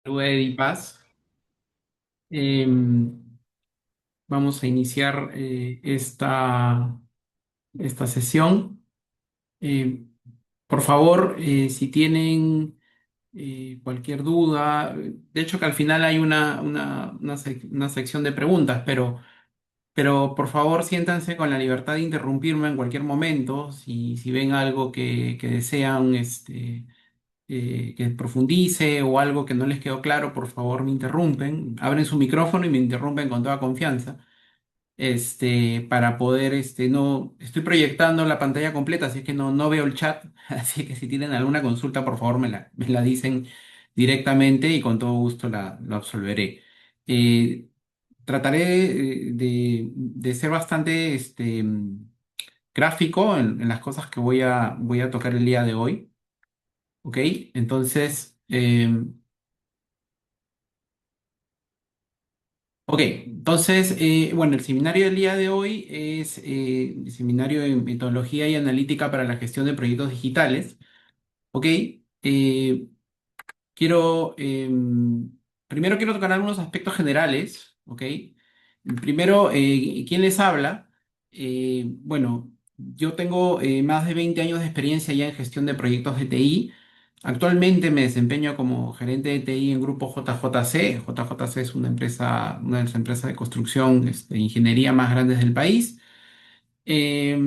Y Paz. Em, Vamos a iniciar esta sesión. Em, por favor, si tienen cualquier duda, de hecho que al final hay una sección de preguntas, pero por favor siéntanse con la libertad de interrumpirme en cualquier momento si ven algo que desean que profundice o algo que no les quedó claro, por favor me interrumpen, abren su micrófono y me interrumpen con toda confianza, para poder, no, estoy proyectando la pantalla completa, así que no veo el chat, así que si tienen alguna consulta, por favor me la dicen directamente y con todo gusto la absolveré. Eh, Trataré de ser bastante, gráfico en las cosas que voy a tocar el día de hoy. ¿Ok? Entonces, bueno, el seminario del día de hoy es el seminario de metodología y analítica para la gestión de proyectos digitales. ¿Ok? Eh, Quiero, primero quiero tocar algunos aspectos generales, ¿ok? Primero, ¿quién les habla? Bueno, yo tengo más de 20 años de experiencia ya en gestión de proyectos de TI. Actualmente me desempeño como gerente de TI en Grupo JJC. JJC es una de las empresas de construcción, de ingeniería más grandes del país. Eh,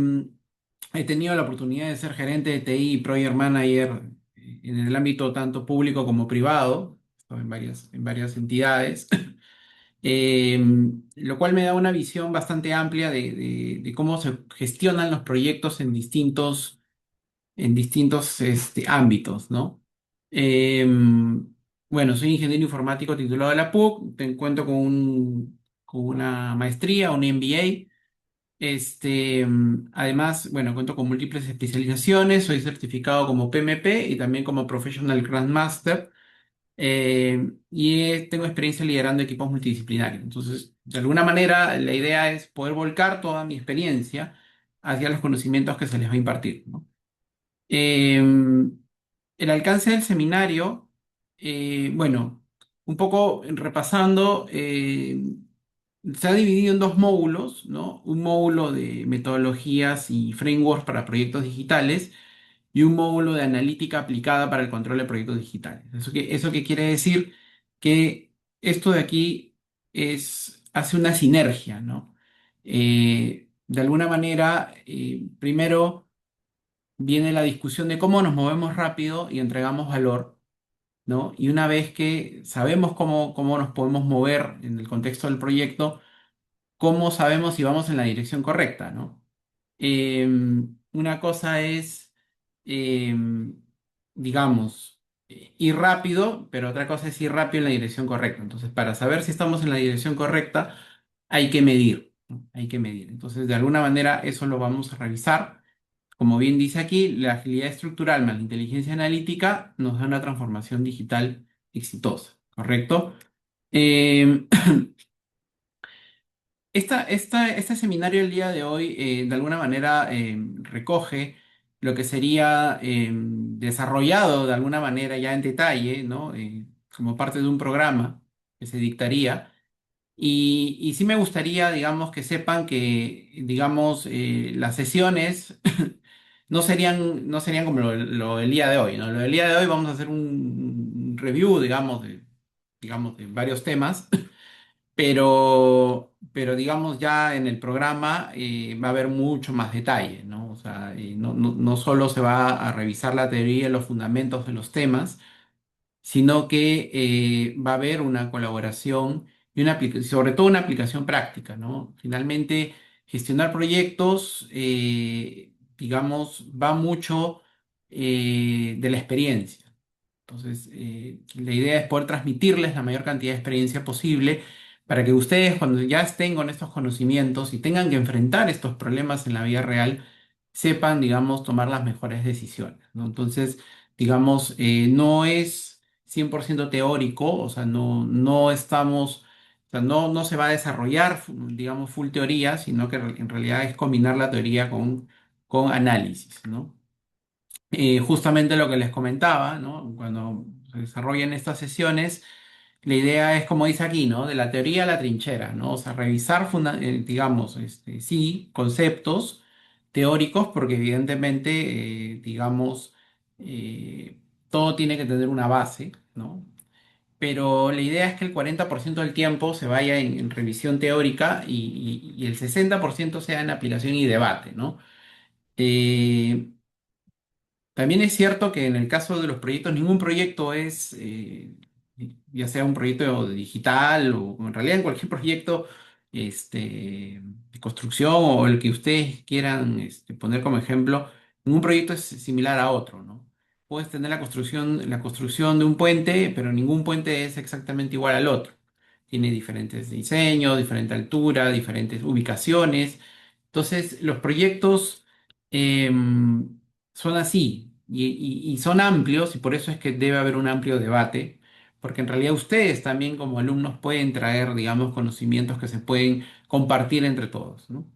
He tenido la oportunidad de ser gerente de TI y Project Manager en el ámbito tanto público como privado, he estado en varias entidades, eh, lo cual me da una visión bastante amplia de cómo se gestionan los proyectos en distintos ámbitos, ¿no? Eh, bueno, soy ingeniero informático titulado de la PUC, cuento con una maestría, un MBA. Además, bueno, cuento con múltiples especializaciones, soy certificado como PMP y también como Professional Grandmaster, y tengo experiencia liderando equipos multidisciplinarios. Entonces, de alguna manera, la idea es poder volcar toda mi experiencia hacia los conocimientos que se les va a impartir, ¿no? El alcance del seminario, bueno, un poco repasando, se ha dividido en dos módulos, ¿no? Un módulo de metodologías y frameworks para proyectos digitales y un módulo de analítica aplicada para el control de proyectos digitales. ¿Eso qué quiere decir? Que esto de aquí hace una sinergia, ¿no? De alguna manera, primero viene la discusión de cómo nos movemos rápido y entregamos valor, ¿no? Y una vez que sabemos cómo nos podemos mover en el contexto del proyecto, cómo sabemos si vamos en la dirección correcta, ¿no? Una cosa es, digamos, ir rápido, pero otra cosa es ir rápido en la dirección correcta. Entonces, para saber si estamos en la dirección correcta, hay que medir, ¿no? Hay que medir. Entonces, de alguna manera, eso lo vamos a revisar. Como bien dice aquí, la agilidad estructural más la inteligencia analítica nos da una transformación digital exitosa, ¿correcto? Eh, este seminario del día de hoy, de alguna manera, recoge lo que sería desarrollado de alguna manera ya en detalle, ¿no? Como parte de un programa que se dictaría. Y sí me gustaría, digamos, que sepan que, digamos, las sesiones no serían como lo del día de hoy, ¿no? Lo del día de hoy vamos a hacer un review, digamos, de varios temas, pero digamos ya en el programa va a haber mucho más detalle, ¿no? O sea, no solo se va a revisar la teoría y los fundamentos de los temas, sino que va a haber una colaboración y sobre todo una aplicación práctica, ¿no? Finalmente, gestionar proyectos, digamos, va mucho de la experiencia. Entonces, la idea es poder transmitirles la mayor cantidad de experiencia posible para que ustedes, cuando ya estén con estos conocimientos y tengan que enfrentar estos problemas en la vida real, sepan, digamos, tomar las mejores decisiones, ¿no? Entonces, digamos, no es 100% teórico, o sea, no estamos, o sea, no se va a desarrollar, digamos, full teoría, sino que en realidad es combinar la teoría con análisis, ¿no? Justamente lo que les comentaba, ¿no? Cuando se desarrollan estas sesiones, la idea es, como dice aquí, ¿no? De la teoría a la trinchera, ¿no? O sea, revisar, digamos, sí, conceptos teóricos, porque evidentemente, digamos, eh, todo tiene que tener una base, ¿no? Pero la idea es que el 40% del tiempo se vaya en revisión teórica y el 60% sea en aplicación y debate, ¿no? Eh, También es cierto que en el caso de los proyectos, ningún proyecto es, ya sea un proyecto digital o en realidad en cualquier proyecto de construcción o el que ustedes quieran poner como ejemplo, ningún proyecto es similar a otro, ¿no? Puedes tener la construcción de un puente, pero ningún puente es exactamente igual al otro. Tiene diferentes diseños, diferente altura, diferentes ubicaciones. Entonces, los proyectos son así y son amplios y por eso es que debe haber un amplio debate, porque en realidad ustedes también como alumnos pueden traer, digamos, conocimientos que se pueden compartir entre todos, ¿no?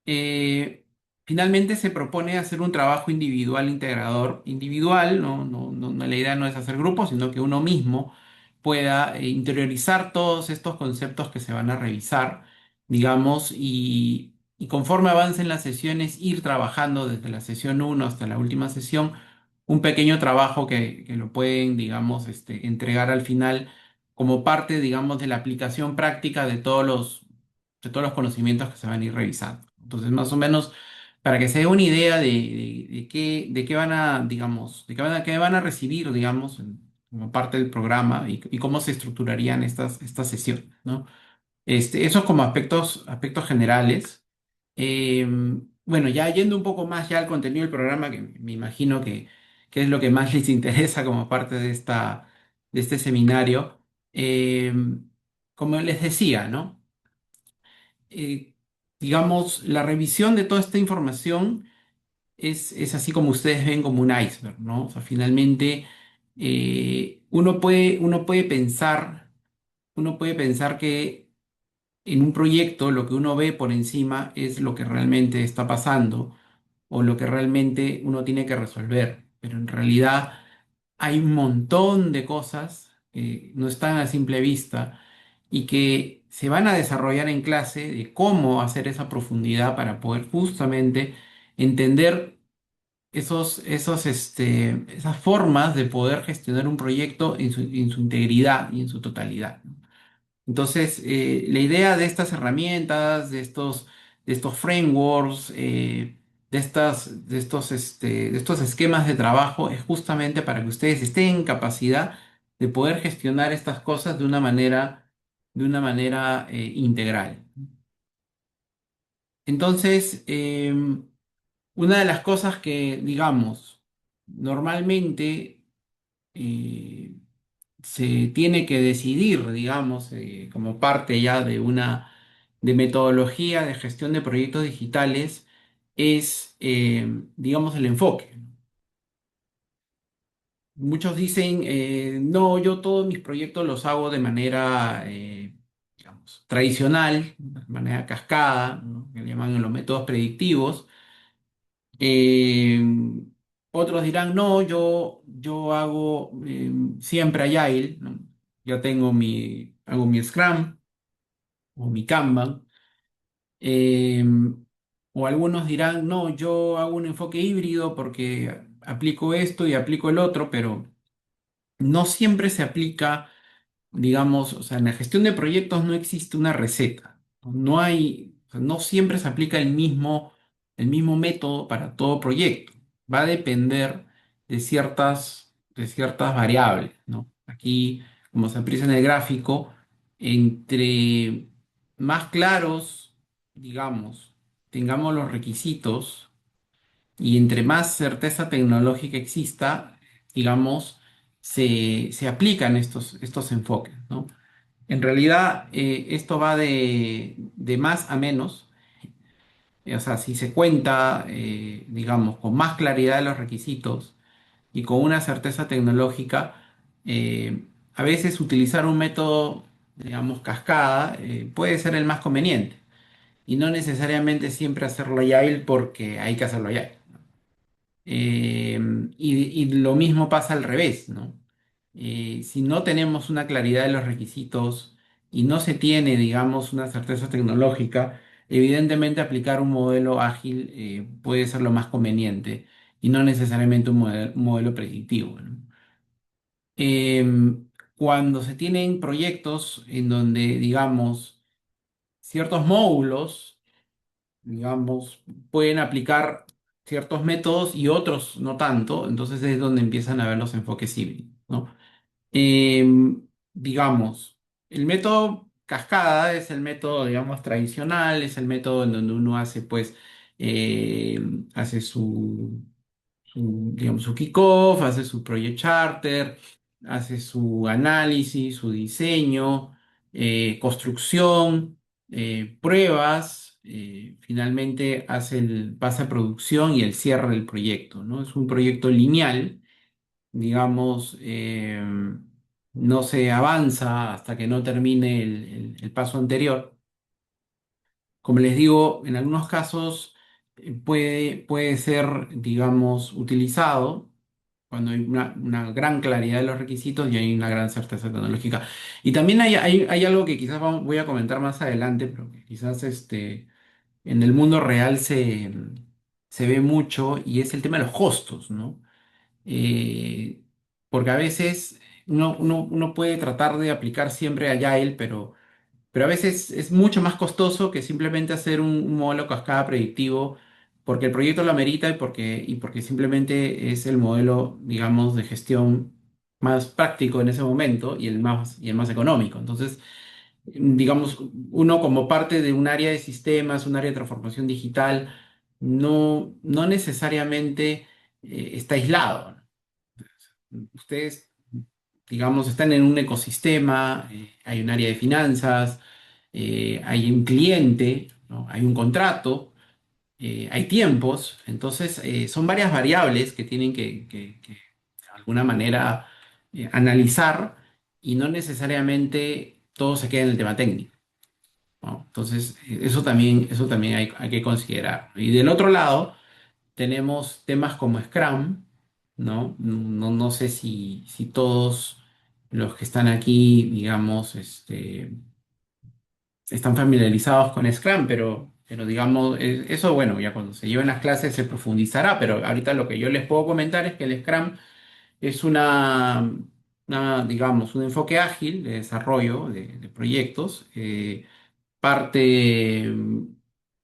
Eh, Finalmente se propone hacer un trabajo individual integrador. Individual, la idea no es hacer grupos, sino que uno mismo pueda interiorizar todos estos conceptos que se van a revisar, digamos, y conforme avancen las sesiones, ir trabajando desde la sesión uno hasta la última sesión, un pequeño trabajo que lo pueden, digamos, entregar al final como parte, digamos, de la aplicación práctica de todos los conocimientos que se van a ir revisando. Entonces, más o menos, para que se dé una idea de qué van a, digamos, qué van a recibir, digamos, como parte del programa y cómo se estructurarían estas sesiones, ¿no? Esos como aspectos generales. Eh, bueno, ya yendo un poco más ya al contenido del programa, que me imagino que es lo que más les interesa como parte de este seminario. eh, Como les decía, ¿no? eh, digamos, la revisión de toda esta información es así como ustedes ven como un iceberg, ¿no? O sea, finalmente uno puede pensar que en un proyecto lo que uno ve por encima es lo que realmente está pasando o lo que realmente uno tiene que resolver, pero en realidad hay un montón de cosas que no están a simple vista y que se van a desarrollar en clase de cómo hacer esa profundidad para poder justamente entender esas formas de poder gestionar un proyecto en su integridad y en su totalidad. Entonces, la idea de estas herramientas, de estos frameworks, de estos esquemas de trabajo, es justamente para que ustedes estén en capacidad de poder gestionar estas cosas de una manera integral. Entonces, una de las cosas que, digamos, normalmente eh, se tiene que decidir, digamos, como parte ya de metodología de gestión de proyectos digitales, es, digamos, el enfoque. Muchos dicen, no, yo todos mis proyectos los hago de manera, digamos, tradicional, de manera cascada, ¿no? Que le llaman los métodos predictivos. Eh, Otros dirán, no, yo hago siempre Agile, ¿no? Yo hago mi Scrum o mi Kanban. Eh, o algunos dirán, no, yo hago un enfoque híbrido porque aplico esto y aplico el otro, pero no siempre se aplica, digamos, o sea, en la gestión de proyectos no existe una receta. No hay, o sea, no siempre se aplica el mismo método para todo proyecto. Va a depender de ciertas variables, ¿no? Aquí, como se aprecia en el gráfico, entre más claros, digamos, tengamos los requisitos y entre más certeza tecnológica exista, digamos, se aplican estos enfoques, ¿no? En realidad, esto va de más a menos. O sea, si se cuenta, digamos, con más claridad de los requisitos y con una certeza tecnológica, a veces utilizar un método, digamos, cascada, puede ser el más conveniente. Y no necesariamente siempre hacerlo agile porque hay que hacerlo agile. Y lo mismo pasa al revés, ¿no? Si no tenemos una claridad de los requisitos y no se tiene, digamos, una certeza tecnológica, evidentemente aplicar un modelo ágil puede ser lo más conveniente y no necesariamente un modelo predictivo, ¿no? Cuando se tienen proyectos en donde, digamos, ciertos módulos, digamos, pueden aplicar ciertos métodos y otros no tanto, entonces es donde empiezan a ver los enfoques híbridos, ¿no? Digamos, el método cascada es el método, digamos, tradicional, es el método en donde uno hace, pues, eh, hace digamos, su kickoff, hace su project charter, hace su análisis, su diseño, construcción, pruebas, finalmente hace pasa a producción y el cierre del proyecto, ¿no? Es un proyecto lineal, digamos, no se avanza hasta que no termine el paso anterior. Como les digo, en algunos casos puede ser, digamos, utilizado cuando hay una gran claridad de los requisitos y hay una gran certeza tecnológica. Y también hay algo que quizás voy a comentar más adelante, pero que quizás en el mundo real se ve mucho y es el tema de los costos, ¿no? Eh, Porque a veces uno puede tratar de aplicar siempre Agile, pero a veces es mucho más costoso que simplemente hacer un modelo cascada predictivo, porque el proyecto lo amerita y porque simplemente es el modelo, digamos, de gestión más práctico en ese momento y el más económico. Entonces, digamos, uno como parte de un área de sistemas, un área de transformación digital, no necesariamente está aislado. Ustedes, digamos, están en un ecosistema, hay un área de finanzas, hay un cliente, ¿no? Hay un contrato, hay tiempos, entonces son varias variables que tienen que, de alguna manera analizar y no necesariamente todo se queda en el tema técnico, ¿no? Entonces, eso también hay que considerar. Y del otro lado, tenemos temas como Scrum, ¿no? No sé si todos los que están aquí, digamos, están familiarizados con Scrum, pero digamos, eso, bueno, ya cuando se lleven las clases se profundizará, pero ahorita lo que yo les puedo comentar es que el Scrum es digamos, un enfoque ágil de desarrollo de proyectos, parte,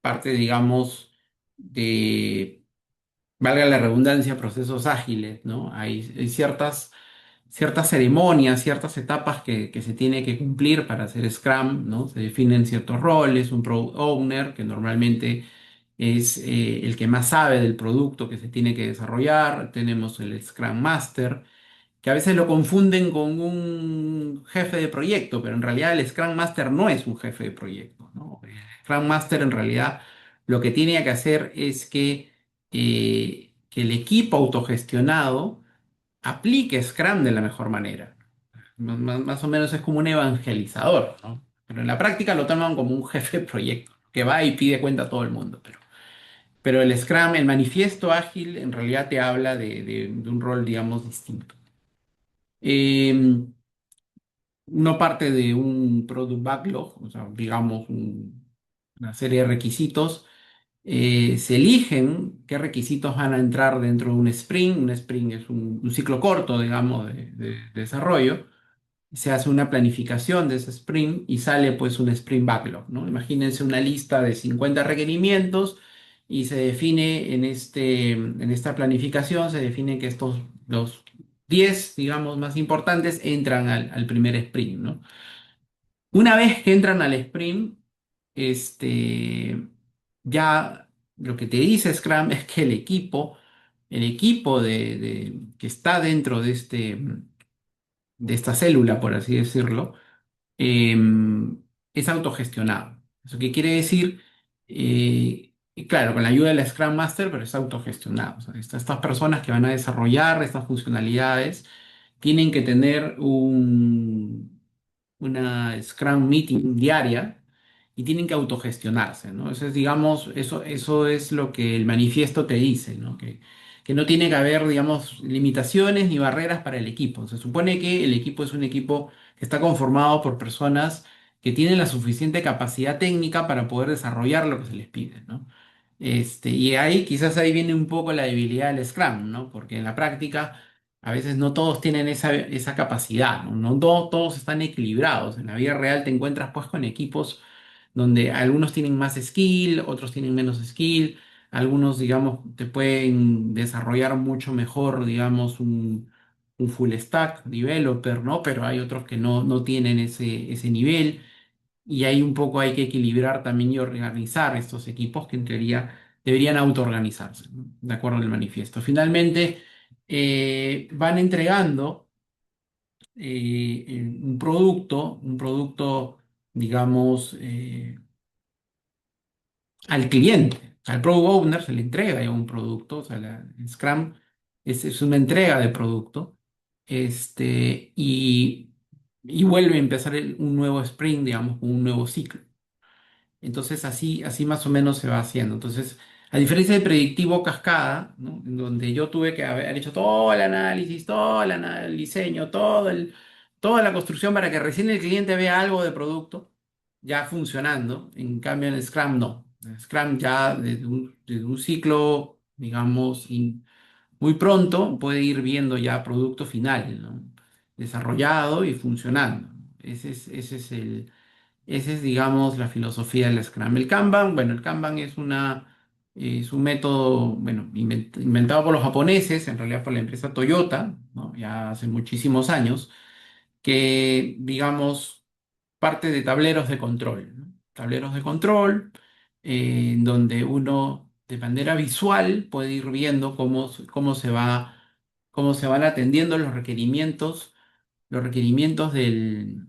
parte, digamos, de valga la redundancia, procesos ágiles, ¿no? Hay ciertas ceremonias, ciertas etapas que se tiene que cumplir para hacer Scrum, ¿no? Se definen ciertos roles, un Product Owner, que normalmente es el que más sabe del producto que se tiene que desarrollar, tenemos el Scrum Master, que a veces lo confunden con un jefe de proyecto, pero en realidad el Scrum Master no es un jefe de proyecto, ¿no? El Scrum Master en realidad lo que tiene que hacer es que el equipo autogestionado aplique Scrum de la mejor manera. Más o menos es como un evangelizador, ¿no? Pero en la práctica lo toman como un jefe de proyecto, que va y pide cuenta a todo el mundo. Pero el Scrum, el manifiesto ágil, en realidad te habla de un rol, digamos, distinto. Eh, no parte de un product backlog, o sea, digamos, una serie de requisitos. Se eligen qué requisitos van a entrar dentro de un sprint. Un sprint es un ciclo corto, digamos, de desarrollo. Se hace una planificación de ese sprint y sale pues un sprint backlog, ¿no? Imagínense una lista de 50 requerimientos y se define en esta planificación, se define que los 10 digamos, más importantes entran al primer sprint, ¿no? Una vez que entran al sprint, ya lo que te dice Scrum es que el equipo que está dentro de esta célula, por así decirlo, eh, es autogestionado. ¿Eso qué quiere decir? Y claro, con la ayuda del Scrum Master, pero es autogestionado. O sea, estas personas que van a desarrollar estas funcionalidades tienen que tener una Scrum Meeting diaria y tienen que autogestionarse, ¿no? Eso es, digamos, eso es lo que el manifiesto te dice, ¿no? Que que no tiene que haber, digamos, limitaciones ni barreras para el equipo. Se supone que el equipo es un equipo que está conformado por personas que tienen la suficiente capacidad técnica para poder desarrollar lo que se les pide, ¿no? Y ahí quizás ahí viene un poco la debilidad del Scrum, ¿no? Porque en la práctica a veces no todos tienen esa capacidad, ¿no? No todos están equilibrados. En la vida real te encuentras pues con equipos donde algunos tienen más skill, otros tienen menos skill, algunos, digamos, te pueden desarrollar mucho mejor, digamos, un full stack developer, ¿no? Pero hay otros que no tienen ese nivel y ahí un poco hay que equilibrar también y organizar estos equipos que en teoría deberían autoorganizarse, ¿no? De acuerdo al manifiesto. Finalmente, van entregando un producto, digamos, al cliente. Al Product Owner se le entrega ya un producto, o sea, Scrum es una entrega de producto, y vuelve a empezar un nuevo sprint, digamos, con un nuevo ciclo. Entonces así más o menos se va haciendo. Entonces, a diferencia del predictivo cascada, ¿no? En donde yo tuve que haber hecho todo el análisis, el diseño, toda la construcción para que recién el cliente vea algo de producto ya funcionando. En cambio, en Scrum no. En Scrum ya desde un ciclo, digamos, muy pronto puede ir viendo ya producto final, ¿no? Desarrollado y funcionando. Esa es, digamos, la filosofía del Scrum. El Kanban, bueno, el Kanban es un método, bueno, inventado por los japoneses, en realidad por la empresa Toyota, ¿no? Ya hace muchísimos años, que, digamos, parte de tableros de control, ¿no? Tableros de control, en donde uno de manera visual puede ir viendo cómo se van atendiendo los requerimientos del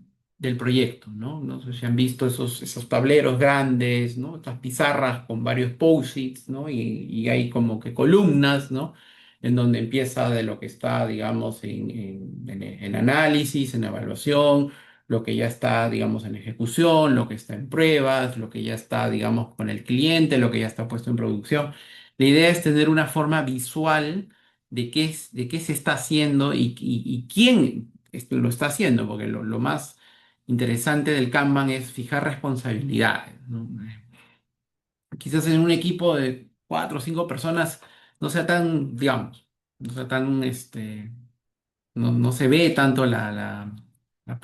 proyecto, ¿no? No sé si han visto esos tableros grandes, ¿no? Estas pizarras con varios post-its, ¿no? Y hay como que columnas, ¿no? En donde empieza de lo que está, digamos, en análisis, en evaluación, lo que ya está, digamos, en ejecución, lo que está en pruebas, lo que ya está, digamos, con el cliente, lo que ya está puesto en producción. La idea es tener una forma visual de qué se está haciendo y quién lo está haciendo, porque lo más interesante del Kanban es fijar responsabilidades, ¿no? Quizás en un equipo de 4 o 5 personas no sea tan, digamos, no sea tan, no se ve tanto la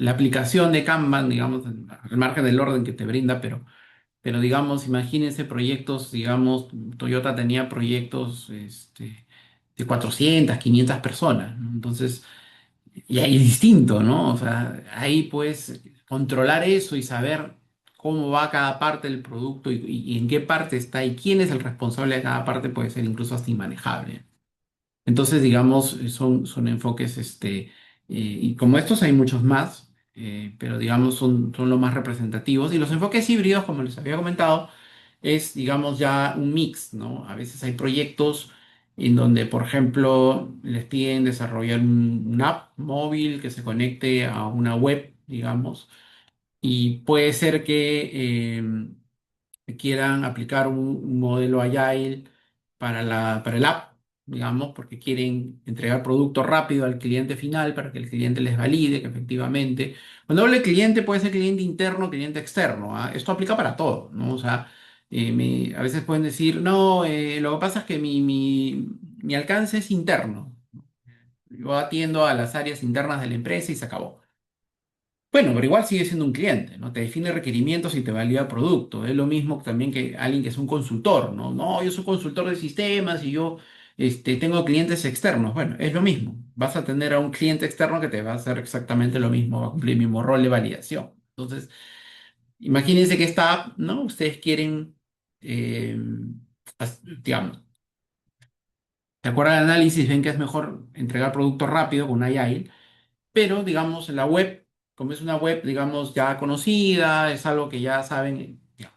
aplicación de Kanban, digamos, al margen del orden que te brinda, pero digamos, imagínense proyectos, digamos, Toyota tenía proyectos, de 400, 500 personas, ¿no? Entonces, y ahí es distinto, ¿no? O sea, ahí puedes controlar eso y saber cómo va cada parte del producto y en qué parte está y quién es el responsable de cada parte puede ser incluso hasta inmanejable. Entonces, digamos, son enfoques, y como estos hay muchos más, pero digamos, son los más representativos. Y los enfoques híbridos, como les había comentado, es, digamos, ya un mix, ¿no? A veces hay proyectos en donde, por ejemplo, les piden desarrollar una app móvil que se conecte a una web, digamos, y puede ser que quieran aplicar un modelo Agile para el app, digamos, porque quieren entregar producto rápido al cliente final para que el cliente les valide que efectivamente. Cuando hablo de cliente, puede ser cliente interno, cliente externo, ¿ah? Esto aplica para todo, ¿no? O sea, a veces pueden decir, no, lo que pasa es que mi alcance es interno. Yo atiendo a las áreas internas de la empresa y se acabó. Bueno, pero igual sigue siendo un cliente, ¿no? Te define requerimientos y te valida producto. Es lo mismo también que alguien que es un consultor, ¿no? No, yo soy consultor de sistemas y yo tengo clientes externos. Bueno, es lo mismo. Vas a tener a un cliente externo que te va a hacer exactamente lo mismo, va a cumplir el mismo rol de validación. Entonces, imagínense que esta app, ¿no? Ustedes quieren, digamos, de acuerdo al análisis, ven que es mejor entregar producto rápido con Agile, pero digamos, la web, como es una web, digamos, ya conocida, es algo que ya saben, ya,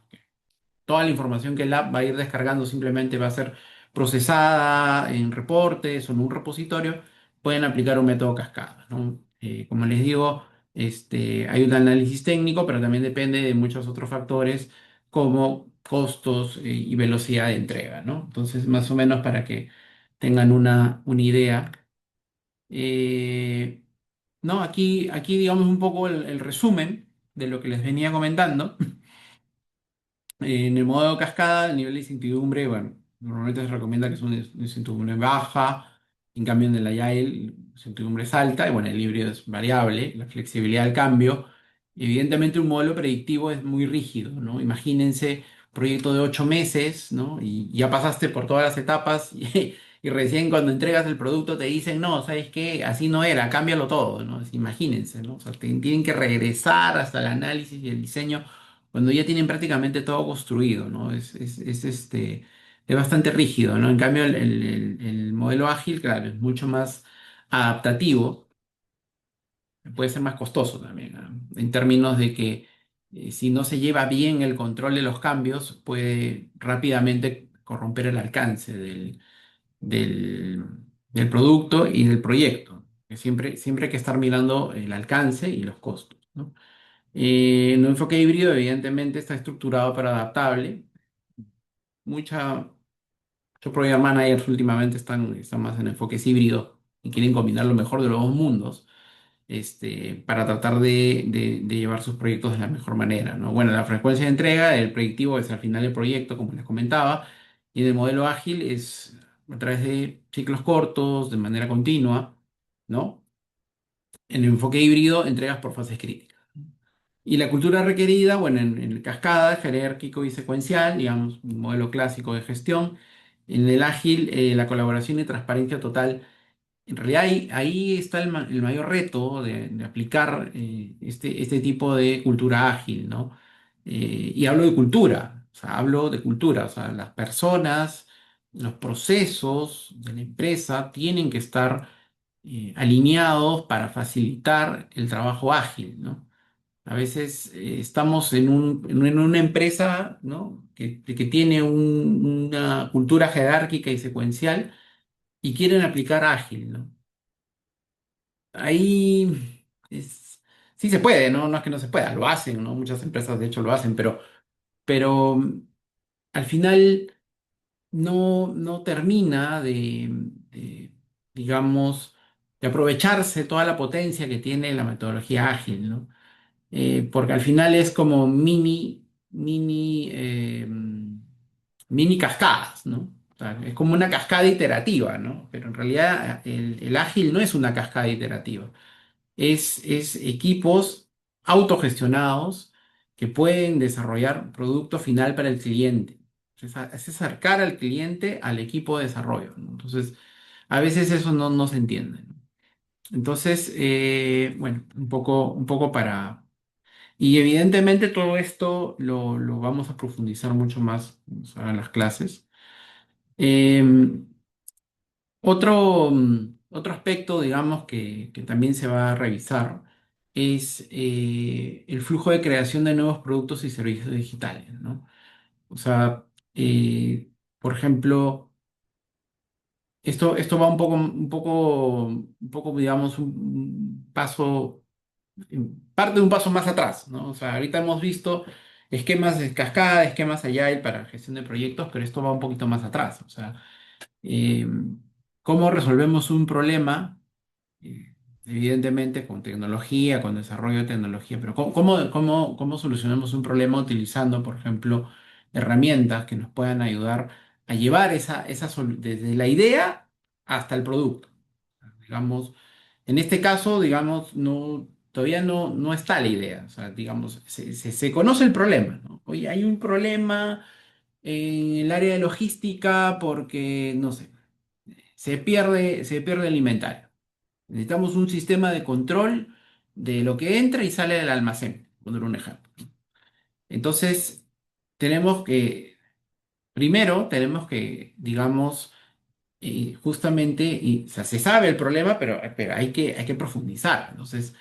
toda la información que el app va a ir descargando simplemente va a ser procesada en reportes o en un repositorio, pueden aplicar un método cascada, ¿no? Como les digo, hay un análisis técnico, pero también depende de muchos otros factores como costos, y velocidad de entrega, ¿no? Entonces, más o menos tengan una idea. Eh, no, aquí digamos un poco el resumen de lo que les venía comentando. En el modo cascada, el nivel de incertidumbre, bueno, normalmente se recomienda que es una incertidumbre baja, en cambio en el Agile la incertidumbre es alta, y bueno, el híbrido es variable, la flexibilidad del cambio. Evidentemente un modelo predictivo es muy rígido, ¿no? Imagínense un proyecto de 8 meses, ¿no? Y ya pasaste por todas las etapas y recién cuando entregas el producto te dicen, no, ¿sabes qué? Así no era, cámbialo todo, ¿no? Imagínense, ¿no? O sea, tienen que regresar hasta el análisis y el diseño cuando ya tienen prácticamente todo construido, ¿no? Es bastante rígido, ¿no? En cambio, el modelo ágil, claro, es mucho más adaptativo, puede ser más costoso también, ¿ah? En términos de que si no se lleva bien el control de los cambios, puede rápidamente corromper el alcance del, del producto y del proyecto. Que siempre hay que estar mirando el alcance y los costos, ¿no? El enfoque híbrido, evidentemente, está estructurado para adaptable. Mucha, Muchos project managers últimamente están más en enfoques híbridos y quieren combinar lo mejor de los dos mundos, para tratar de llevar sus proyectos de la mejor manera, ¿no? Bueno, la frecuencia de entrega, el predictivo es al final del proyecto, como les comentaba, y en el modelo ágil es a través de ciclos cortos, de manera continua, ¿no? En el enfoque híbrido, entregas por fases críticas. Y la cultura requerida, bueno, en cascada, jerárquico y secuencial, digamos, un modelo clásico de gestión. En el ágil, la colaboración y transparencia total. En realidad ahí está el mayor reto de aplicar este tipo de cultura ágil, ¿no? Y hablo de cultura, o sea, hablo de cultura, o sea, las personas, los procesos de la empresa tienen que estar alineados para facilitar el trabajo ágil, ¿no? A veces estamos en una empresa, ¿no? que tiene una cultura jerárquica y secuencial y quieren aplicar ágil, ¿no? Ahí sí se puede, ¿no? No es que no se pueda, lo hacen, ¿no? Muchas empresas de hecho lo hacen, pero al final no termina digamos, de aprovecharse toda la potencia que tiene la metodología ágil, ¿no? Porque al final es como mini cascadas, ¿no? O sea, es como una cascada iterativa, ¿no? Pero en realidad el ágil no es una cascada iterativa, es equipos autogestionados que pueden desarrollar producto final para el cliente. Es acercar al cliente al equipo de desarrollo, ¿no? Entonces, a veces eso no se entiende, ¿no? Entonces, bueno, un poco para y evidentemente todo esto lo vamos a profundizar mucho más, o sea, en las clases. Eh, otro aspecto, digamos, que también se va a revisar es el flujo de creación de nuevos productos y servicios digitales, ¿no? O sea, por ejemplo, esto va digamos, un paso parte de un paso más atrás, ¿no? O sea, ahorita hemos visto esquemas de cascada, esquemas agile para gestión de proyectos, pero esto va un poquito más atrás. O sea, eh, ¿cómo resolvemos un problema? Eh, Evidentemente con tecnología, con desarrollo de tecnología, pero ¿cómo solucionamos un problema utilizando, por ejemplo, herramientas que nos puedan ayudar a llevar desde la idea hasta el producto? Digamos, en este caso, digamos, todavía no está la idea. O sea, digamos, se conoce el problema, ¿no? Oye, hay un problema en el área de logística porque, no sé, se pierde el inventario. Necesitamos un sistema de control de lo que entra y sale del almacén, por poner un ejemplo. Entonces, tenemos que, primero, digamos, justamente, o sea, se sabe el problema, pero hay que profundizar. Entonces,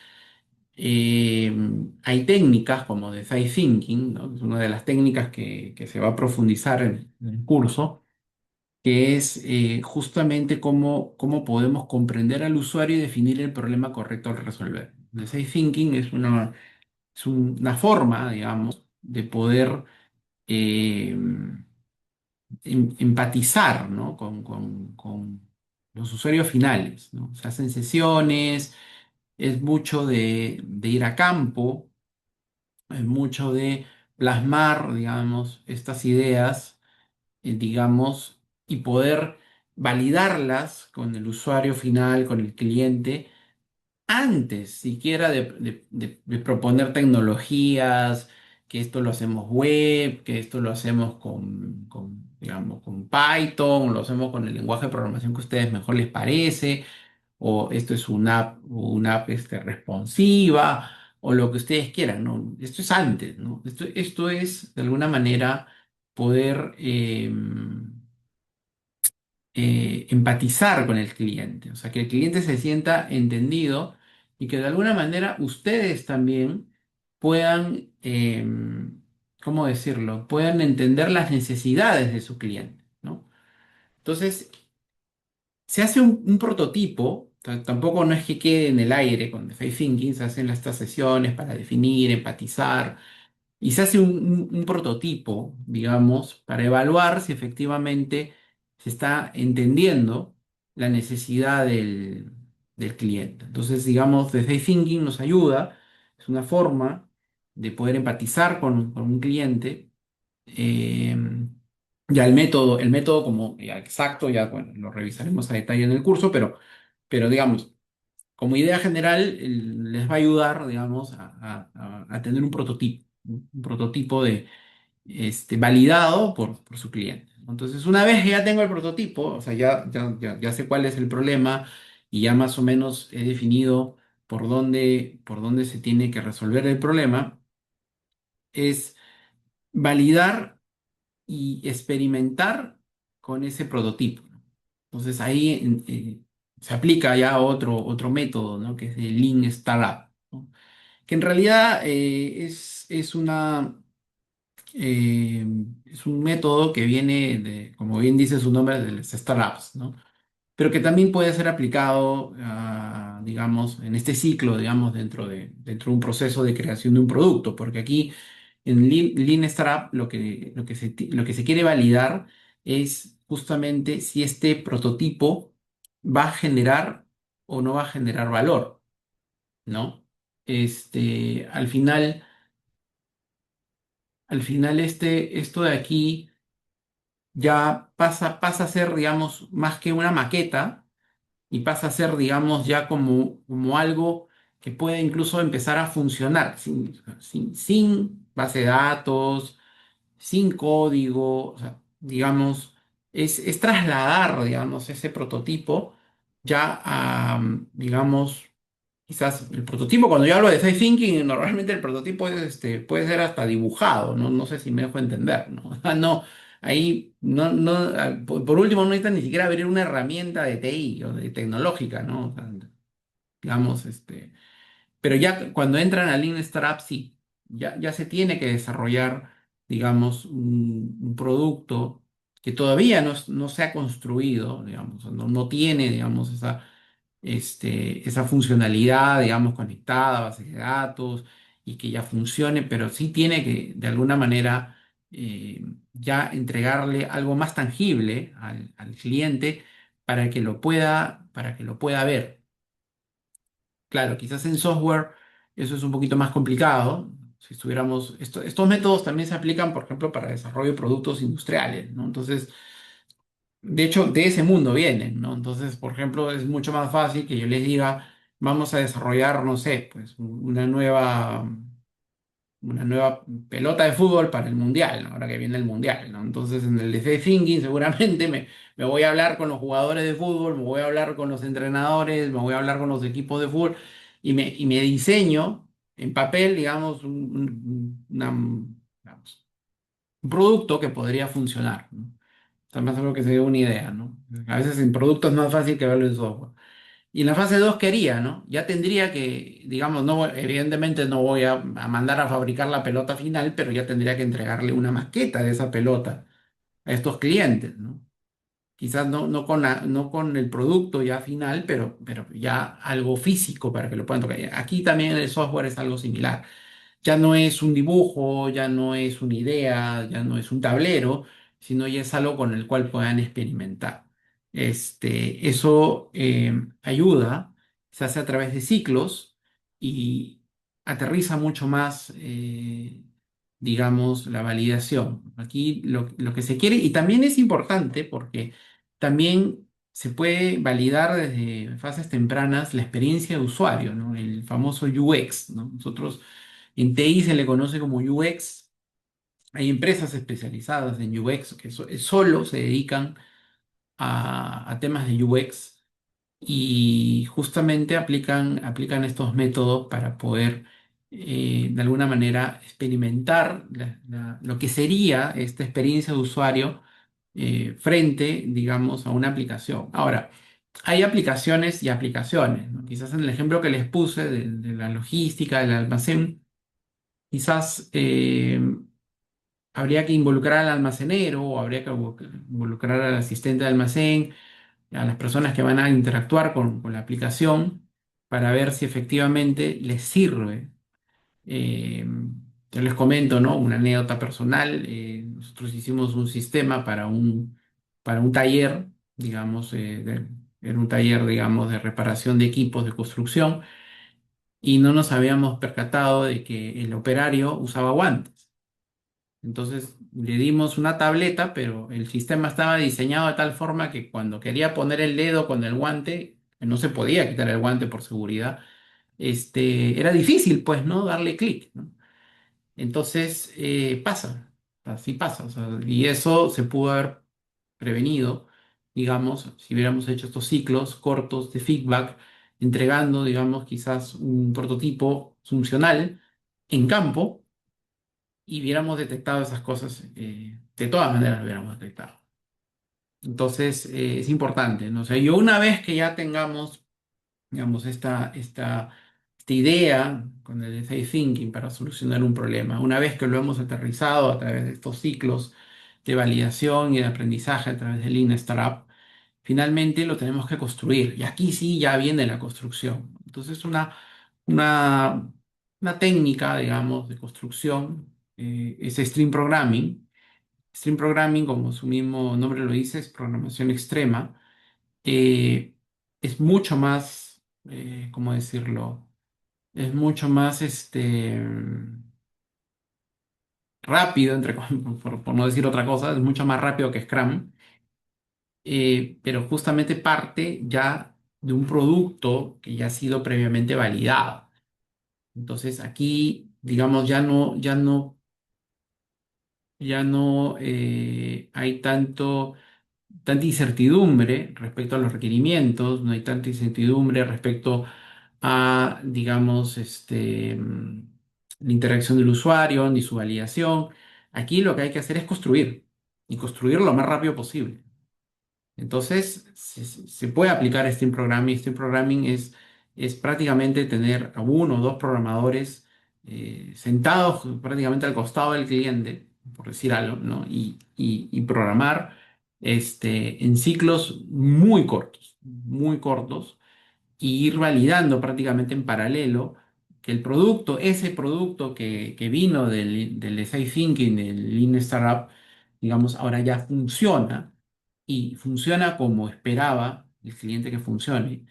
eh, hay técnicas como Design Thinking, ¿no? Es una de las técnicas que se va a profundizar en el curso, que es justamente cómo podemos comprender al usuario y definir el problema correcto al resolver. Design Thinking es una forma, digamos, de poder eh, empatizar, ¿no? los usuarios finales, ¿no? Se hacen sesiones, es mucho de ir a campo, es mucho de plasmar, digamos, estas ideas, digamos, y poder validarlas con el usuario final, con el cliente antes siquiera de proponer tecnologías, que esto lo hacemos web, que esto lo hacemos digamos, con Python, lo hacemos con el lenguaje de programación que a ustedes mejor les parece, o esto es una app responsiva, o lo que ustedes quieran, ¿no? Esto es antes, ¿no? Esto es, de alguna manera, poder empatizar con el cliente, o sea, que el cliente se sienta entendido y que de alguna manera ustedes también puedan, ¿cómo decirlo? Puedan entender las necesidades de su cliente, ¿no? Entonces, se hace un prototipo, tampoco no es que quede en el aire con Design Thinking, se hacen estas sesiones para definir, empatizar, y se hace un prototipo, digamos, para evaluar si efectivamente se está entendiendo la necesidad del cliente. Entonces, digamos, Design Thinking nos ayuda, es una forma de poder empatizar con un cliente. eh, ya el método como ya exacto, ya bueno, lo revisaremos a detalle en el curso, pero digamos, como idea general, les va a ayudar, digamos, a tener un prototipo validado por su cliente. Entonces, una vez que ya tengo el prototipo, o sea, ya sé cuál es el problema y ya más o menos he definido por dónde se tiene que resolver el problema, es validar y experimentar con ese prototipo. Entonces, ahí se aplica ya otro método, ¿no? Que es el Lean Startup, ¿no? Que en realidad eh, es un método que viene como bien dice su nombre, de las startups, ¿no? Pero que también puede ser aplicado, digamos, en este ciclo, digamos, dentro de un proceso de creación de un producto, porque aquí en Lean Startup lo que se quiere validar es justamente si este prototipo va a generar o no va a generar valor, ¿no? Al final, esto de aquí ya pasa a ser, digamos, más que una maqueta y pasa a ser, digamos, ya como algo que puede incluso empezar a funcionar sin base de datos, sin código, o sea, digamos, es trasladar, digamos, ese prototipo ya a, digamos, quizás el prototipo, cuando yo hablo de design thinking, normalmente el prototipo puede ser hasta dibujado, ¿no? No sé si me dejo entender, ¿no? No, ahí por último no necesitan ni siquiera abrir una herramienta de TI o de tecnológica, ¿no? O sea, digamos, pero ya cuando entran a Lean Startup, sí, ya se tiene que desarrollar, digamos, un producto que todavía no se ha construido, digamos, no tiene, digamos, esa funcionalidad, digamos, conectada a base de datos y que ya funcione, pero sí tiene que, de alguna manera, eh, ya entregarle algo más tangible al cliente para que lo pueda ver. Claro, quizás en software eso es un poquito más complicado. Si estuviéramos, estos métodos también se aplican, por ejemplo, para desarrollo de productos industriales, ¿no? Entonces, de hecho, de ese mundo vienen, ¿no? Entonces, por ejemplo, es mucho más fácil que yo les diga, vamos a desarrollar, no sé, pues una nueva pelota de fútbol para el mundial, ¿no? Ahora que viene el mundial, ¿no? Entonces, en el design thinking seguramente me voy a hablar con los jugadores de fútbol, me voy a hablar con los entrenadores, me voy a hablar con los equipos de fútbol y me diseño en papel, digamos, digamos, un producto que podría funcionar, ¿no? O sea, más o menos que se dé una idea, ¿no? A veces en productos es más fácil que verlo en software. Y en la fase 2 quería, ¿no? Ya tendría que, digamos, evidentemente no voy a mandar a fabricar la pelota final, pero ya tendría que entregarle una maqueta de esa pelota a estos clientes, ¿no? Quizás no con el producto ya final, pero ya algo físico para que lo puedan tocar. Aquí también el software es algo similar. Ya no es un dibujo, ya no es una idea, ya no es un tablero, sino ya es algo con el cual puedan experimentar. Eso ayuda, se hace a través de ciclos y aterriza mucho más, digamos, la validación. Aquí lo que se quiere, y también es importante porque también se puede validar desde fases tempranas la experiencia de usuario, ¿no? El famoso UX, ¿no? Nosotros en TI se le conoce como UX. Hay empresas especializadas en UX que solo se dedican a temas de UX y justamente aplican estos métodos para poder de alguna manera experimentar lo que sería esta experiencia de usuario frente, digamos, a una aplicación. Ahora, hay aplicaciones y aplicaciones, ¿no? Quizás en el ejemplo que les puse de la logística, del almacén, quizás habría que involucrar al almacenero o habría que involucrar al asistente de almacén, a las personas que van a interactuar con la aplicación para ver si efectivamente les sirve. Eh, yo les comento, ¿no? Una anécdota personal. Nosotros hicimos un sistema para un taller, digamos, era un taller, digamos, de reparación de equipos de construcción y no nos habíamos percatado de que el operario usaba guantes. Entonces le dimos una tableta, pero el sistema estaba diseñado de tal forma que cuando quería poner el dedo con el guante, que no se podía quitar el guante por seguridad, era difícil, pues, ¿no? Darle clic, ¿no? Entonces pasa, así pasa, o sea, y eso se pudo haber prevenido, digamos, si hubiéramos hecho estos ciclos cortos de feedback, entregando, digamos, quizás un prototipo funcional en campo y hubiéramos detectado esas cosas, de todas maneras lo hubiéramos detectado. Entonces, es importante, ¿no? O sea, yo una vez que ya tengamos, digamos, esta idea con el design thinking para solucionar un problema, una vez que lo hemos aterrizado a través de estos ciclos de validación y de aprendizaje a través de Lean Startup, finalmente lo tenemos que construir. Y aquí sí ya viene la construcción. Entonces, una, una técnica, digamos, de construcción es Stream Programming. Stream Programming, como su mismo nombre lo dice, es programación extrema. Eh, es mucho más, ¿cómo decirlo? Es mucho más rápido, por no decir otra cosa, es mucho más rápido que Scrum, pero justamente parte ya de un producto que ya ha sido previamente validado. Entonces aquí, digamos, ya no hay tanta incertidumbre respecto a los requerimientos, no hay tanta incertidumbre respecto a, digamos, la interacción del usuario ni su validación. Aquí lo que hay que hacer es construir y construir lo más rápido posible. Entonces, se puede aplicar Steam Programming. Steam Programming es prácticamente tener a uno o dos programadores sentados prácticamente al costado del cliente, por decir algo, ¿no? Y programar en ciclos muy cortos, y ir validando prácticamente en paralelo que el producto, ese producto que vino del Design Thinking, del Lean Startup, digamos, ahora ya funciona y funciona como esperaba el cliente que funcione.